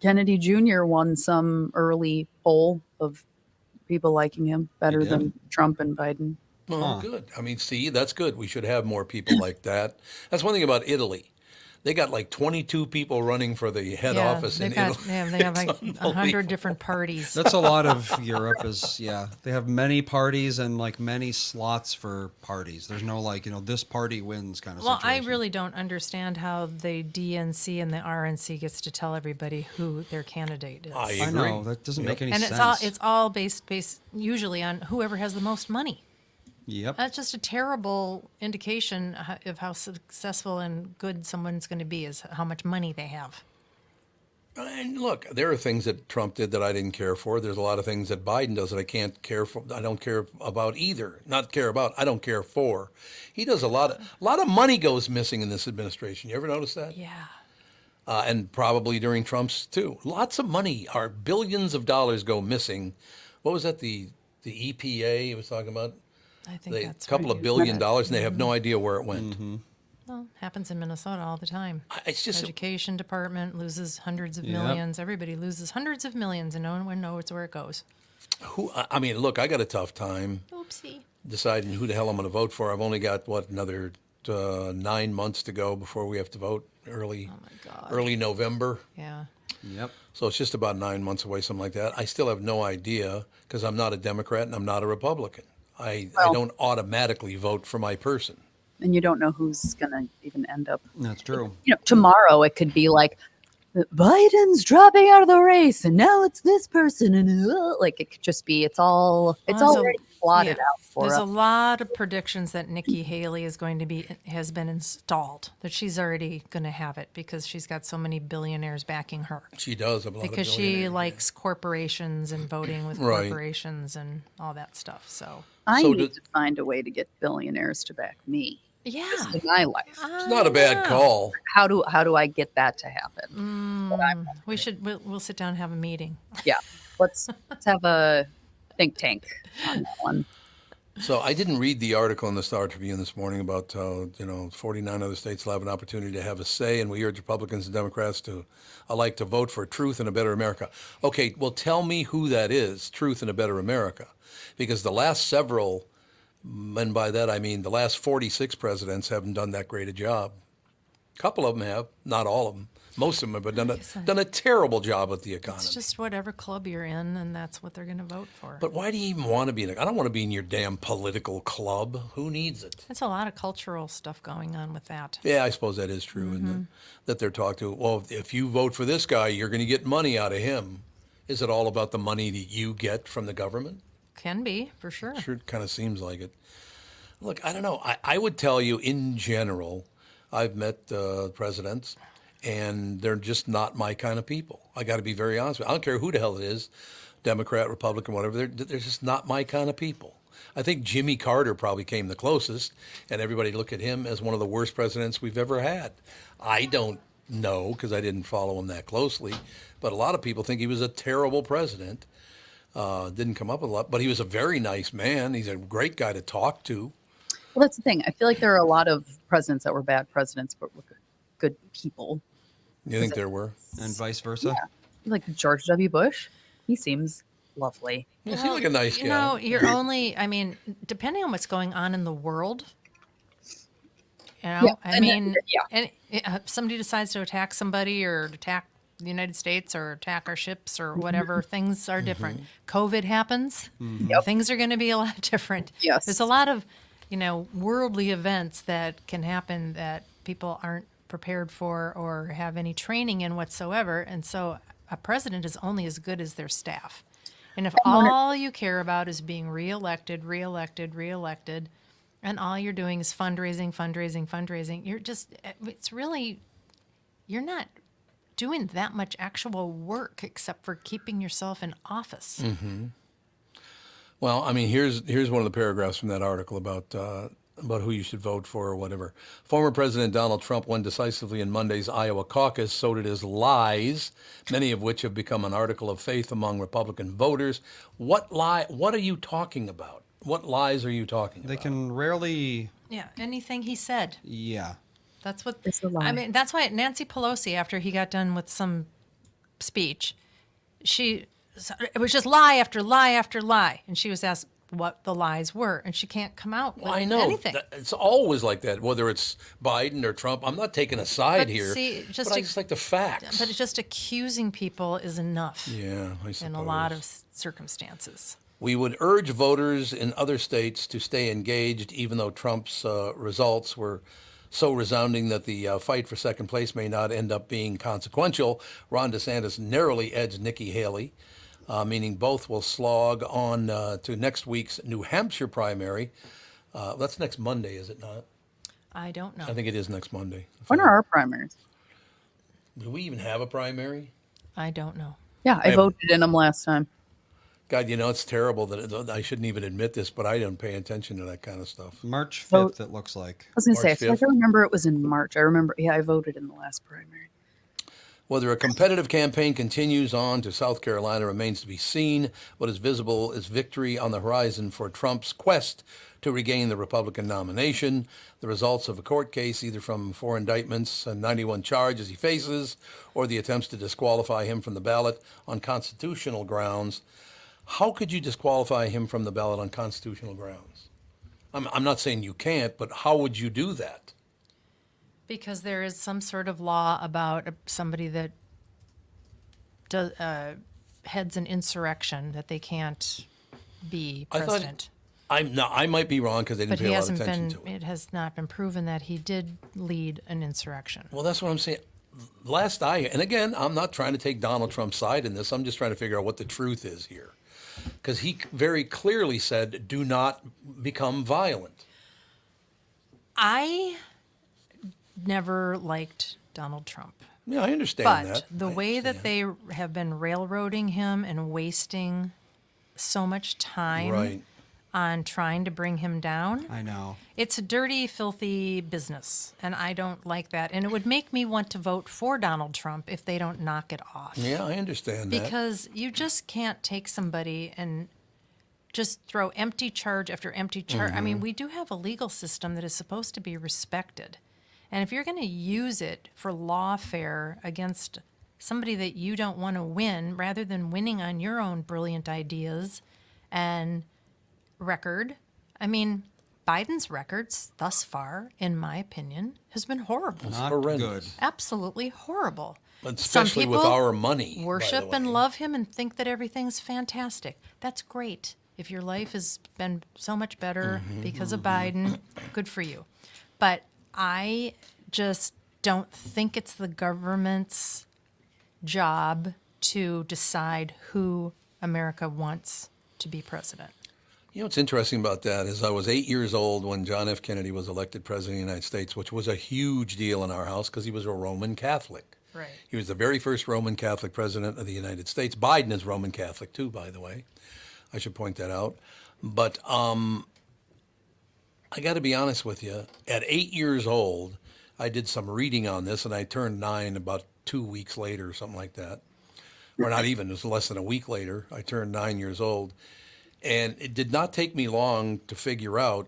Kennedy Jr. won some early poll of people liking him better did? than Trump and Biden. Well, good. I mean, see, that's good. We should have more people like that. That's one thing about Italy. They got like 22 people running for the head office in Italy. They have like 100 different parties. That's a lot of Europe is, yeah. They have many parties and like many slots for parties. There's no like, this party wins kind of Well, I situation. really don't understand how the DNC and the RNC gets to tell everybody who their candidate is. I I agree. know, that doesn't make any And sense. it's all based usually on whoever has the most money. Yep. That's just a terrible indication of how successful and good someone's going to be, is how much money they have. And look, there are things that Trump did that I didn't care for. There's a lot of things that Biden does that I can't care for. I don't care about either. Not care about. I don't care for. He does a lot of money goes missing in this administration. You ever notice that? Yeah. And probably during Trump's too. Lots of money, our billions of dollars go missing. What was that? The EPA was talking about. I think A that's couple right. of $1 billion, and they have no idea where it went. Well, happens in Minnesota all the time. It's just Education department loses hundreds of Yep. millions. Everybody loses hundreds of millions, and no one knows where it goes. I mean, look, I got a tough time Oopsie. deciding who the hell I'm going to vote for. I've only got another 9 months to go before we have to vote early November. Yeah. Yep. So it's just about 9 months away, something like that. I still have no idea because I'm not a Democrat and I'm not a Republican. I don't automatically vote for my person. And you don't know who's going to even end up. That's true. Tomorrow it could be like Biden's dropping out of the race, and now it's this person, and like it could just be. It's already plotted out for There's us. a lot of predictions that Nikki Haley has been installed, that she's already going to have it because she's got so many billionaires backing her. She does have a lot Because of she billionaires. likes corporations and voting with Right. corporations and all that stuff. So I So need to find a way to get billionaires to back me yeah, in my life. It's not a bad call. How do I get that to happen? we'll sit down and have a meeting. Yeah, let's have a think tank on that one. So I didn't read the article in the Star Tribune this morning about 49 other states will have an opportunity to have a say, and we urge Republicans and Democrats alike to vote for truth and a better America. Okay, well, tell me who that is, truth and a better America, because the last several, and by that I mean the last 46 presidents haven't done that great a job. A couple of them have, not all of them. Most of them have done a terrible job at the economy. It's just whatever club you're in, and that's what they're going to vote for. But why do you even want to be in it? I don't want to be in your damn political club. Who needs it? It's a lot of cultural stuff going on with that. Yeah, I suppose that is true, isn't it? That they're talking to. Well, if you vote for this guy, you're going to get money out of him. Is it all about the money that you get from the government? Can be, for sure. Sure, it kind of seems like it. Look, I don't know. I would tell you, in general, I've met presidents, and they're just not my kind of people. I got to be very honest with you. I don't care who the hell it is, Democrat, Republican, whatever. They're just not my kind of people. I think Jimmy Carter probably came the closest, and everybody look at him as one of the worst presidents we've ever had. I don't know because I didn't follow him that closely, but a lot of people think he was a terrible president. Didn't come up with a lot, but he was a very nice man. He's a great guy to talk to. Well, that's the thing. I feel like there are a lot of presidents that were bad presidents, but were good people. You think there were? And vice versa. Like George W. Bush, he seems lovely. He seemed like a nice guy. You know, you're only, depending on what's going on in the world, Yeah, and if somebody decides to attack somebody or attack the United States or attack our ships or whatever, things are different. COVID happens, things are going to be a lot different. Yes. There's a lot of, worldly events that can happen that people aren't prepared for or have any training in whatsoever. And so a president is only as good as their staff. And if all you care about is being reelected, and all you're doing is fundraising, you're not doing that much actual work except for keeping yourself in office. Well, here's one of the paragraphs from that article about who you should vote for or whatever. Former President Donald Trump won decisively in Monday's Iowa Caucus, so did his lies, many of which have become an article of faith among Republican voters. What are you talking about? What lies are you talking They about? can rarely. Yeah, anything he said. Yeah. That's what It's a lie. that's why Nancy Pelosi, after he got done with some speech, it was just lie after lie after lie. And she was asked, what the lies were, and she can't come out with Well, I know. anything. It's always like that, whether it's Biden or Trump. I'm not taking a side But here, see, but I just like the facts. But just accusing people is enough Yeah, I suppose. in a lot of circumstances. We would urge voters in other states to stay engaged, even though Trump's results were so resounding that the fight for second place may not end up being consequential. Ron DeSantis narrowly edged Nikki Haley, meaning both will slog on to next week's New Hampshire primary. That's next Monday, is it not? I don't know. I think it is next Monday. When are our primaries? Do we even have a primary? I don't know. Yeah, I voted in them last time. God, it's terrible that I shouldn't even admit this, but I don't pay attention to that kind of stuff. March 5th, Vote. it looks like. I was going to say, I March feel like 5th? I remember it was in March. I remember, yeah, I voted in the last primary. Whether a competitive campaign continues on to South Carolina remains to be seen. What is visible is victory on the horizon for Trump's quest to regain the Republican nomination. The results of a court case, either from 4 indictments and 91 charges he faces, or the attempts to disqualify him from the ballot on constitutional grounds. How could you disqualify him from the ballot on constitutional grounds? I'm not saying you can't, but how would you do that? Because there is some sort of law about somebody that does, heads an insurrection that they can't be I thought- president. I might be wrong because they didn't But pay he a lot of hasn't attention been. to it. It has not been proven that he did lead an insurrection. Well, that's what I'm saying. And again, I'm not trying to take Donald Trump's side in this. I'm just trying to figure out what the truth is here. Because he very clearly said, do not become violent. I never liked Donald Trump. Yeah, I understand But that. the I way that understand. they have been railroading him and wasting so much time Right. on trying to bring him down, I know. it's a dirty, filthy business. And I don't like that. And it would make me want to vote for Donald Trump if they don't knock it off. Yeah, I understand that. Because you just can't take somebody and just throw empty charge after empty charge. I mean, we do have a legal system that is supposed to be respected. And if you're going to use it for lawfare against somebody that you don't want to win, rather than winning on your own brilliant ideas and record, I mean, Biden's records thus far, in my opinion, has been horrible. Not horrendous. good. Absolutely horrible. Especially with our money. by the Worship way. and love him and think that everything's fantastic. That's great. If your life has been so much better because of Biden, good for you. But I just don't think it's the government's job to decide who America wants to be president. You know what's interesting about that is I was 8 years old when John F. Kennedy was elected president of the United States, which was a huge deal in our house because he was a Roman Catholic. Right. He was the very first Roman Catholic president of the United States. Biden is Roman Catholic too, by the way. I should point that out. But I got to be honest with you. At 8 years old, I did some reading on this, and I turned 9 about 2 weeks later or something like that. Or not even, it was less than a week later. I turned 9 years old. And it did not take me long to figure out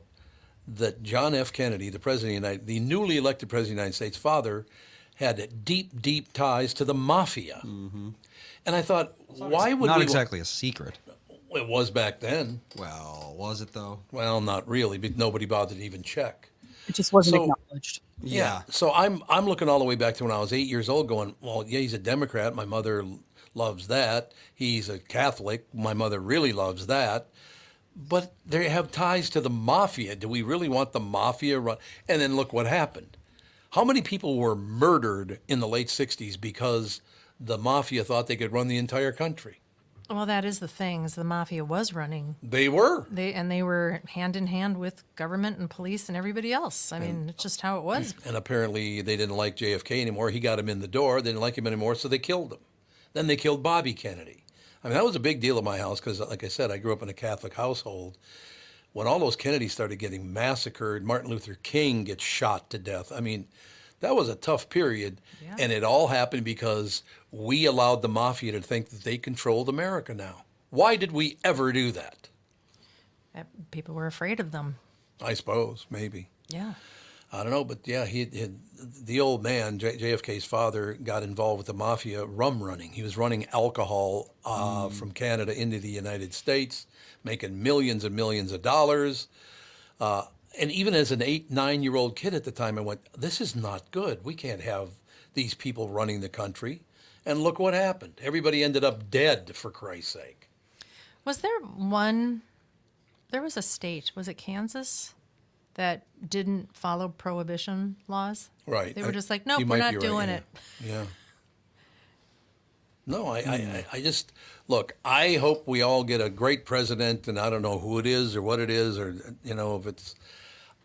that John F. Kennedy, the president of the the newly elected president of the United States, father, had deep, deep ties to the mafia. Mm-hmm. And I thought, why would Not we... exactly a secret. It was back then. Well, was it though? Well, not really, but nobody bothered to even check. It just wasn't So- acknowledged. Yeah. So I'm looking all the way back to when I was 8 years old going, well, yeah, he's a Democrat. My mother loves that. He's a Catholic. My mother really loves that. But they have ties to the mafia. Do we really want the mafia run? And then look what happened. How many people were murdered in the late 60s because the mafia thought they could run the entire country? Well, that is the thing, is the mafia was running. They were. They were hand in hand with government and police and everybody else. I mean, it's just how it was. And apparently they didn't like JFK anymore. He got him in the door. They didn't like him anymore, so they killed him. Then they killed Bobby Kennedy. I mean, that was a big deal in my house because, like I said, I grew up in a Catholic household. When all those Kennedys started getting massacred, Martin Luther King gets shot to death. I mean, that was a tough period. Yeah. And it all happened because we allowed the mafia to think that they controlled America now. Why did we ever do that? People were afraid of them. I suppose, maybe. Yeah. I don't know, but yeah, the old man, JFK's father, got involved with the mafia rum running. He was running alcohol from Canada into the United States, making millions and millions of dollars. And even as an 8, 9-year-old kid at the time, I went, this is not good. We can't have these people running the country. And look what happened. Everybody ended up dead, for Christ's sake. Was there was a state, was it Kansas, that didn't follow prohibition laws? Right. They were just like, nope, you we're might not be right, doing yeah. it. Yeah. No, I just, look, I hope we all get a great president, and I don't know who it is or what it is, or, if it's,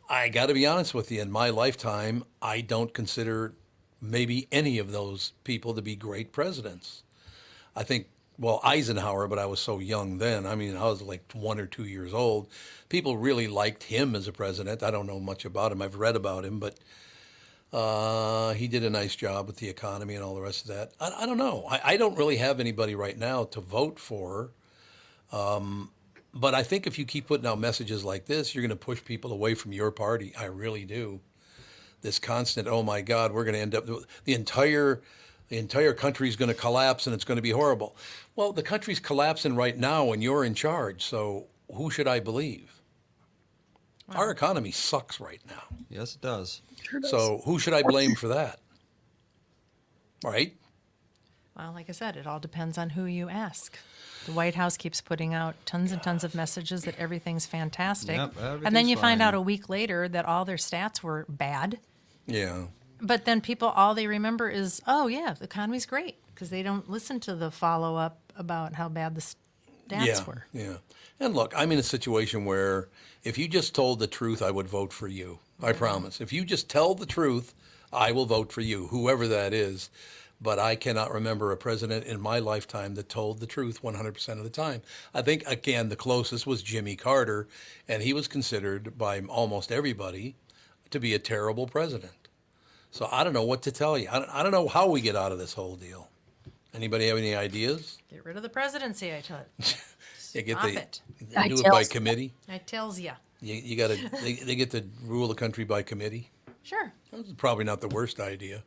I got to be honest with you, in my lifetime, I don't consider maybe any of those people to be great presidents. I think, well, Eisenhower, but I was so young then. I mean, I was like 1 or 2 years old. People really liked him as a president. I don't know much about him. I've read about him, but he did a nice job with the economy and all the rest of that. I don't know. I don't really have anybody right now to vote for. But I think if you keep putting out messages like this, you're going to push people away from your party. I really do. This constant, oh my God, we're going to end up, the entire country is going to collapse and it's going to be horrible. Well, the country's collapsing right now and you're in charge. So who should I believe? Wow. Our economy sucks right now. Yes, it does. So who should I blame for that? Right? Well, like I said, it all depends on who you ask. The White House keeps putting out tons and tons of messages that everything's fantastic. Yep, and then you find fine. out a week later that all their stats were bad. Yeah. But then people, all they remember is, oh, yeah, the economy's great, because they don't listen to the follow-up about how bad the stats were. Yeah. And look, I'm in a situation where if you just told the truth, I would vote for you. I promise. If you just tell the truth, I will vote for you, whoever that is. But I cannot remember a president in my lifetime that told the truth 100% of the time. I think, again, the closest was Jimmy Carter, and he was considered by almost everybody to be a terrible president. So I don't know what to tell you. I don't know how we get out of this whole deal. Anybody have any ideas? Get rid of the presidency, I tell you. You get Stop it. do it by committee. I tells ya. You got to. They get to rule the country by committee. Sure. That's probably not the worst idea.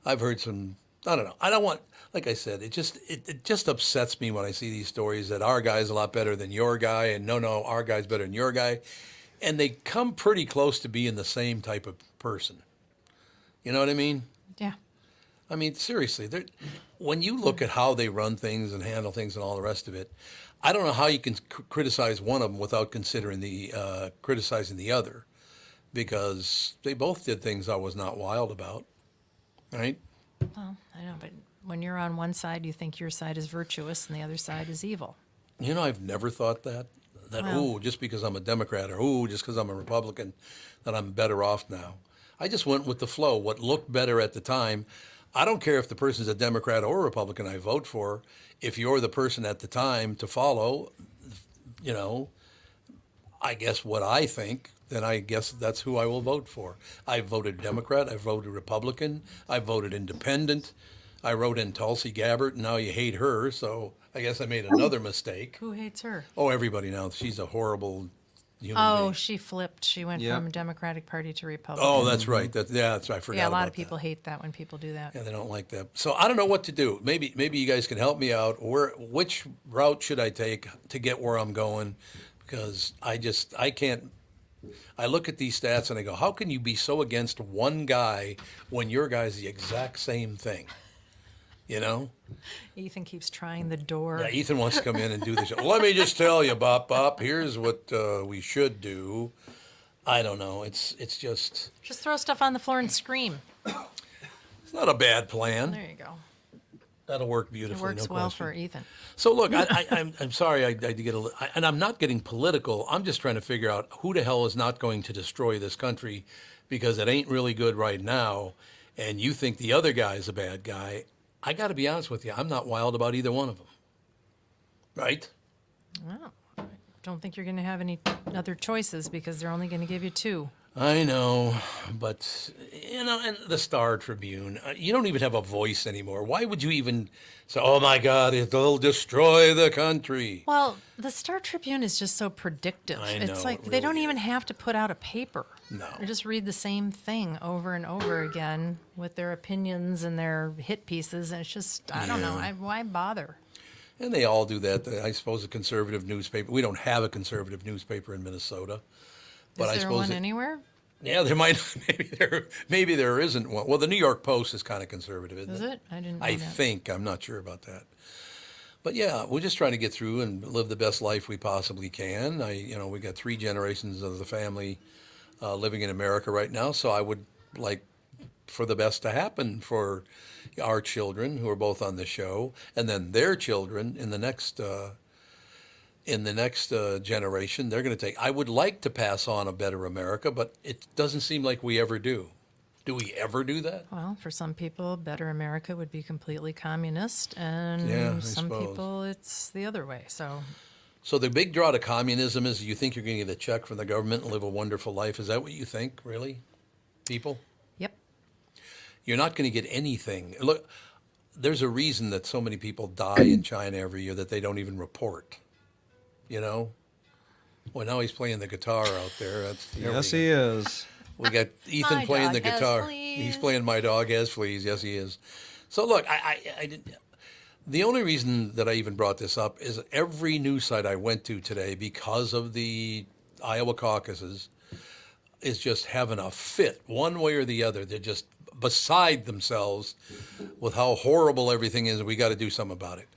I've heard some. I don't know. I don't want. Like I said, it just upsets me when I see these stories that our guy's a lot better than your guy, and no, our guy's better than your guy, and they come pretty close to being the same type of person. You know what I mean? Yeah. I mean, seriously, when you look at how they run things and handle things and all the rest of it, I don't know how you can criticize one of them without considering criticizing the other, because they both did things I was not wild about, right? Well, I know, but when you're on one side, you think your side is virtuous and the other side is evil. You know, I've never thought that Well, just because I'm a Democrat, or just because I'm a Republican, that I'm better off now. I just went with the flow. What looked better at the time. I don't care if the person's a Democrat or a Republican I vote for. If you're the person at the time to follow, I guess what I think, then I guess that's who I will vote for. I voted Democrat. I voted Republican. I voted Independent. I wrote in Tulsi Gabbard. Now you hate her, so I guess I made another mistake. who hates her? Oh, everybody now. She's a horrible human Oh, being. she flipped. She went Yep. from Democratic Party to Republican. Oh, that's right. That's right. I forgot yeah, a lot about of people that. hate that when people do that. Yeah, they don't like that. So I don't know what to do. Maybe you guys can help me out. Which route should I take to get where I'm going? Because I can't. I look at these stats and I go, how can you be so against one guy when your guy's the exact same thing? You know? Ethan keeps trying the door. Yeah, Ethan wants to come in and do this. Let me just tell you, Bop, here's what we should do. I don't know. It's just Just throw stuff on the floor and scream. it's not a bad plan. There you go. That'll work It beautifully. works no well question. for Ethan. So look, I'm sorry I get and I'm not getting political. I'm just trying to figure out who the hell is not going to destroy this country, because it ain't really good right now, and you think the other guy's a bad guy. I got to be honest with you. I'm not wild about either one of them. Right? Well, I don't think you're going to have any other choices because they're only going to give you two. I know, but And the Star Tribune, you don't even have a voice anymore. Why would you even say, oh my God, it'll destroy the country? Well, the Star Tribune is just so predictive. I It's know, like it they don't really even have to put out a paper. No. They just read the same thing over and over again with their opinions and their hit pieces. And it's just, I don't know. Why bother? And they all do that. I suppose a conservative newspaper. We don't have a conservative newspaper in Minnesota. But Is I there suppose one anywhere? Yeah, there might. Maybe there isn't one. Well, the New York Post is kind of conservative, isn't Is it? it? I didn't know I that. think. I'm not sure about that. But yeah, we're just trying to get through and live the best life we possibly can. We got 3 generations of the family living in America right now, so I would like for the best to happen for our children who are both on the show, and then their children in the next generation. They're going to take. I would like to pass on a better America, but it doesn't seem like we ever do. Do we ever do that? Well, for some people, better America would be completely communist, and Yeah, I some suppose. people, it's the other way. So the big draw to communism is you think you're going to get a check from the government and live a wonderful life. Is that what you think, really, people? Yep. You're not going to get anything. Look, there's a reason that so many people die in China every year that they don't even report. You know? Well, now he's playing the guitar out there. Yes, he is. We got Ethan My playing the dog has guitar. fleas. He's playing My Dog Has Fleas. Yes, he is. So look, I didn't. The only reason that I even brought this up is every news site I went to today, because of the Iowa caucuses, is just having a fit one way or the other. They're just beside themselves with how horrible everything is, and we got to do something about it.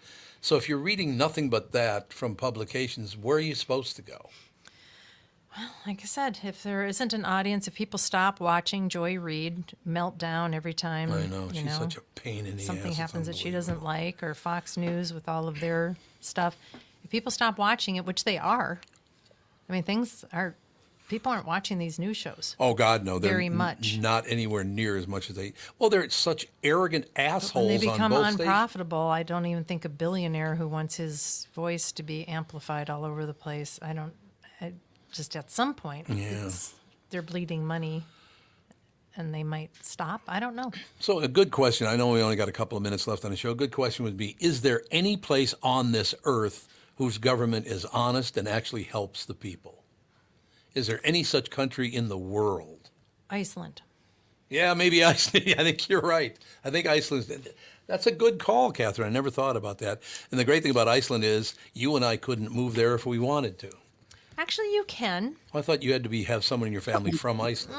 So if you're reading nothing but that from publications, where are you supposed to go? Like I said, if there isn't an audience, if people stop watching Joy Reid melt down every time, I know, she's such a pain in the ass. something It's happens that she unbelievable. doesn't like, or Fox News with all of their stuff. If people stop watching it, which they are, I mean, people aren't watching these news shows. Oh God, no! They're Very much. not anywhere near as much as they. Well, they're such arrogant assholes When they become on both stations. unprofitable, I don't even think a billionaire who wants his voice to be amplified all over the place. Just at some point, they're bleeding money, and they might stop. I don't know. So a good question. I know we only got a couple of minutes left on the show. A good question would be: is there any place on this earth whose government is honest and actually helps the people? Is there any such country in the world? Iceland. Yeah, maybe Iceland. I think you're right. I think Iceland. That's a good call, Catherine. I never thought about that. And the great thing about Iceland is you and I couldn't move there if we wanted to. Actually, you can. I thought you had to have someone in your family from Iceland.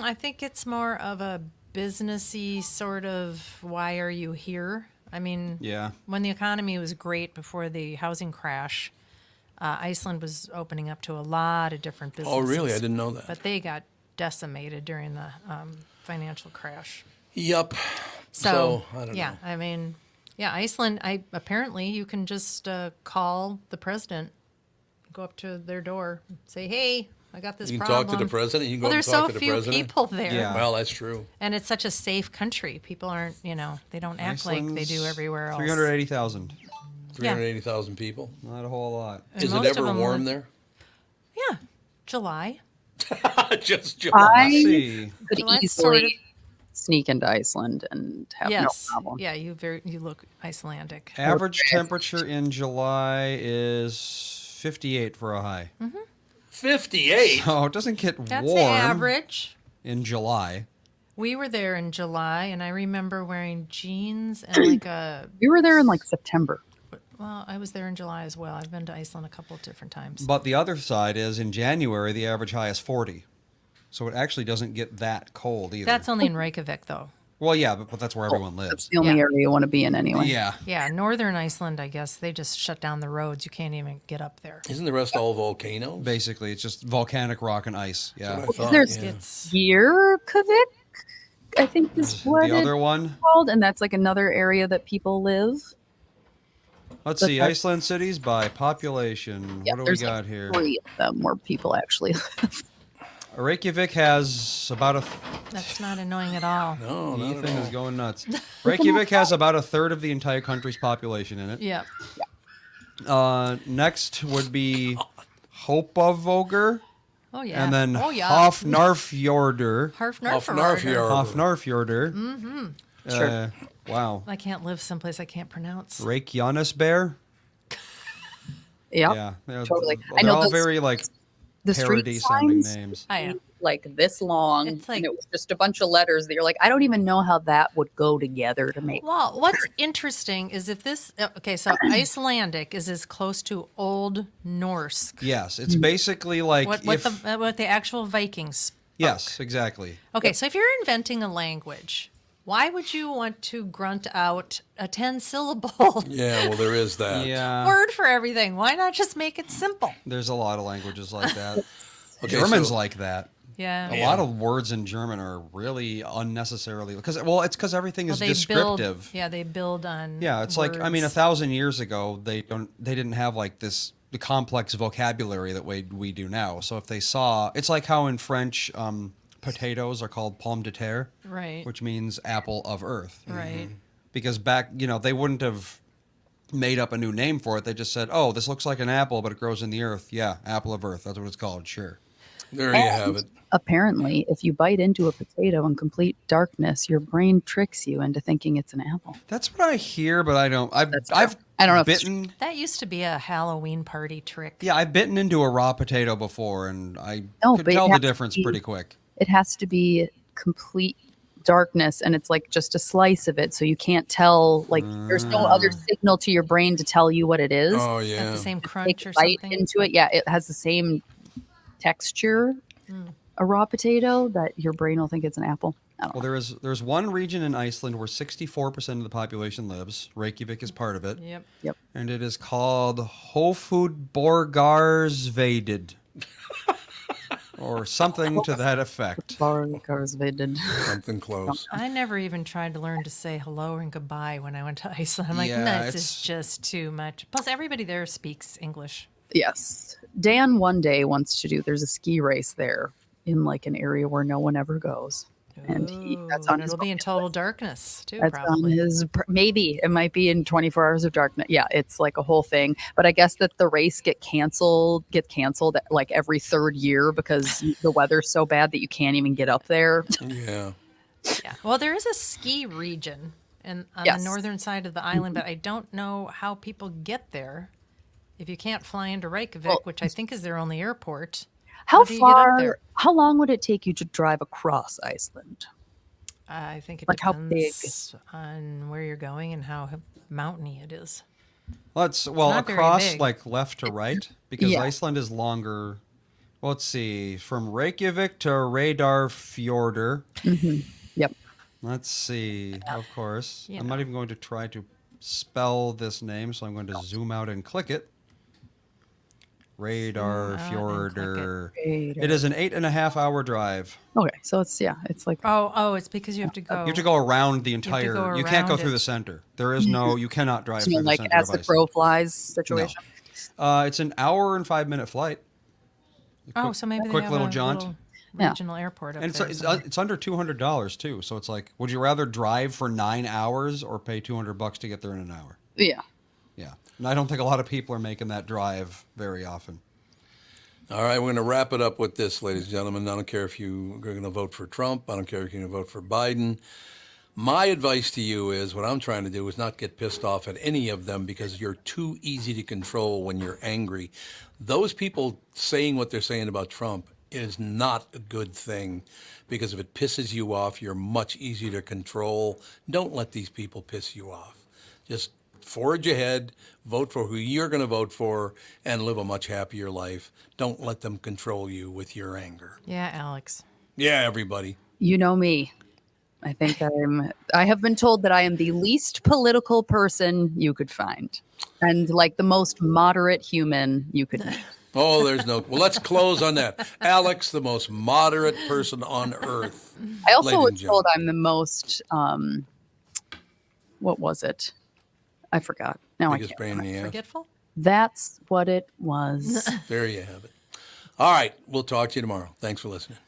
I think it's more of a businessy sort of, why are you here? I mean, Yeah. when the economy was great before the housing crash, Iceland was opening up to a lot of different businesses. Oh, really? I didn't know that. But they got decimated during the financial crash. Yep. So, I don't yeah, know. I mean, yeah, Iceland, apparently you can just call the president, go up to their door, say, hey, I got this You can problem. talk to the president. You can go Well, up there's and talk so to the few president. people there. Yeah. Well, that's true. And it's such a safe country. People aren't, they don't act like they do everywhere else. 380,000. 380,000 people. Not a whole lot. And Is it most of ever them warm live- there? Yeah, July. Just I Let's see. could July's easily sort of- sneak into Iceland and have Yes. no problem. Yeah, you look Icelandic. Average temperature in July is 58 for a high. 58. So it doesn't get That's warm average. in July. We were there in July, and I remember wearing jeans and like a. We were there in like September. Well, I was there in July as well. I've been to Iceland a couple of different times. But the other side is in January, the average high is 40. So it actually doesn't get that cold either. That's only in Reykjavik, though. Well, yeah, but that's where everyone That's lives. the only Yeah. area you want to be in anyway. Yeah. Yeah, northern Iceland, I guess, they just shut down the roads. You can't even get up there. Isn't the rest all volcanoes? Basically, it's just volcanic rock and ice. That's Yeah. what I thought, There's yeah. It's Reykjavik, I think is what The other it's one, called, and that's like another area that people live. let's But see, that's- Iceland cities by population. Yeah, What do we there's got like here? 3 of them where people actually live. Reykjavik has about a... that's not annoying at all. No, not Ethan at all. is going nuts. Reykjavik has about a third of the entire country's population in it. Yeah. Next would be Hopavogur. Oh yeah. And then oh yeah. Hofnarfjordur. Hofnarfjordur. Hofnarfjordur. Mm-hmm. Sure. Wow. I can't live someplace I can't pronounce. Reykjanesbear. Yep. Yeah. Totally. I They're know all those- very like The street parody sounding signs names. I am. like this long, It's like- and it was just a bunch of letters that you're like, I don't even know how that would go together to make. Well, what's interesting is if this okay, so Icelandic is as close to Old Norse. Yes, it's basically like What the actual Vikings. yes, exactly. Okay, so if you're inventing a language, why would you want to grunt out a 10-syllable Yeah, well, there is that. Yeah. word for everything? Why not just make it simple? There's a lot of languages like that. Okay, German's so- like that. Yeah. A lot of words in German are really unnecessarily it's because everything is descriptive. They build on. Yeah, it's like I mean, words. 1,000 years ago they didn't have like the complex vocabulary that we do now. So if they saw, it's like how in French potatoes are called pomme de terre, Right. which means apple of earth. Right. Because back, they wouldn't have made up a new name for it. They just said, "Oh, this looks like an apple, but it grows in the earth." Yeah, apple of earth. That's what it's called. Sure. There you have it. Apparently, if you bite into a potato in complete darkness, your brain tricks you into thinking it's an apple. That's what I hear, but I don't. I've That's true. I don't know if it's bitten. That used to be a Halloween party trick. Yeah, I've bitten into a raw potato before, and I No, could but it tell the has to difference be- pretty quick. It has to be complete darkness, and it's like just a slice of it, so you can't tell. Like, there's no other signal to your brain to tell you what it is. Oh, Got yeah. the same Take crunch a or bite something. into it, yeah, it has the same texture. A raw potato that your brain will think it's an apple. I don't Well, know. there's one region in Iceland where 64% of the population lives. Reykjavik is part of it. Yep. And it is called Hofudborgarsveidet. Or something to that effect. Bargarsveded. Something close. I never even tried to learn to say hello and goodbye when I went to Iceland. I'm like, Yeah, this is it's- just too much. Plus, everybody there speaks English. Yes. Dan one day wants to do, there's a ski race there in like an area where no one ever goes. And that's Ooh, on and his it'll be in bucket total list. darkness too, That's probably. on his, maybe it might be in 24 hours of darkness. Yeah, it's like a whole thing. But I guess that the race gets canceled like every third year because the weather's so bad that you can't even get up there. Yeah. Yeah. Well, there is a ski region on Yes. the northern side of the island, but I don't know how people get there. If you can't fly into Reykjavik, Well- which I think is their only airport, How do you get up far, there? how long would it take you to drive across Iceland? I think it Like, how big? depends on where you're going and how mountainy it is. Well, not very across big. like left to right because Yeah. Iceland is longer. Well, let's see, from Reykjavik to Reydarfjordur. Yep. Let's see. Of course, You I'm not even going to try to spell this name, so I'm going to zoom out and click it. Reydarfjordur. It is an 8.5-hour drive. Okay, so it's like Oh, it's because you have to go. You have to go around the have to entire. go You can't go around through it. the center. There is no. You cannot drive you know, through the like center as of the Iceland. crow flies situation. It's an hour and 5-minute flight. Oh, so maybe they quick have little a jaunt. little Yeah. regional airport up And there. it's somewhere. it's under $200 too. So it's like, would you rather drive for 9 hours or pay $200 to get there in an hour? Yeah. Yeah, and I don't think a lot of people are making that drive very often. All right, we're going to wrap it up with this, ladies and gentlemen. I don't care if you're going to vote for Trump. I don't care if you're going to vote for Biden. My advice to you is what I'm trying to do is not get pissed off at any of them because you're too easy to control when you're angry. Those people saying what they're saying about Trump is not a good thing because if it pisses you off, you're much easier to control. Don't let these people piss you off. Just forge ahead, vote for who you're going to vote for, and live a much happier life. Don't let them control you with your anger. Yeah, Alex. Yeah, everybody. You know me. I think I have been told that I am the least political person you could find. And like the most moderate human you could meet. Oh, there's no. Well, let's close on that. Alex, the most moderate person on earth. I also Ladies and was told I'm the most what was it? I forgot. Now Biggest I can't. brain in the ass. Forgetful? That's what it was. There you have it. All right, we'll talk to you tomorrow. Thanks for listening.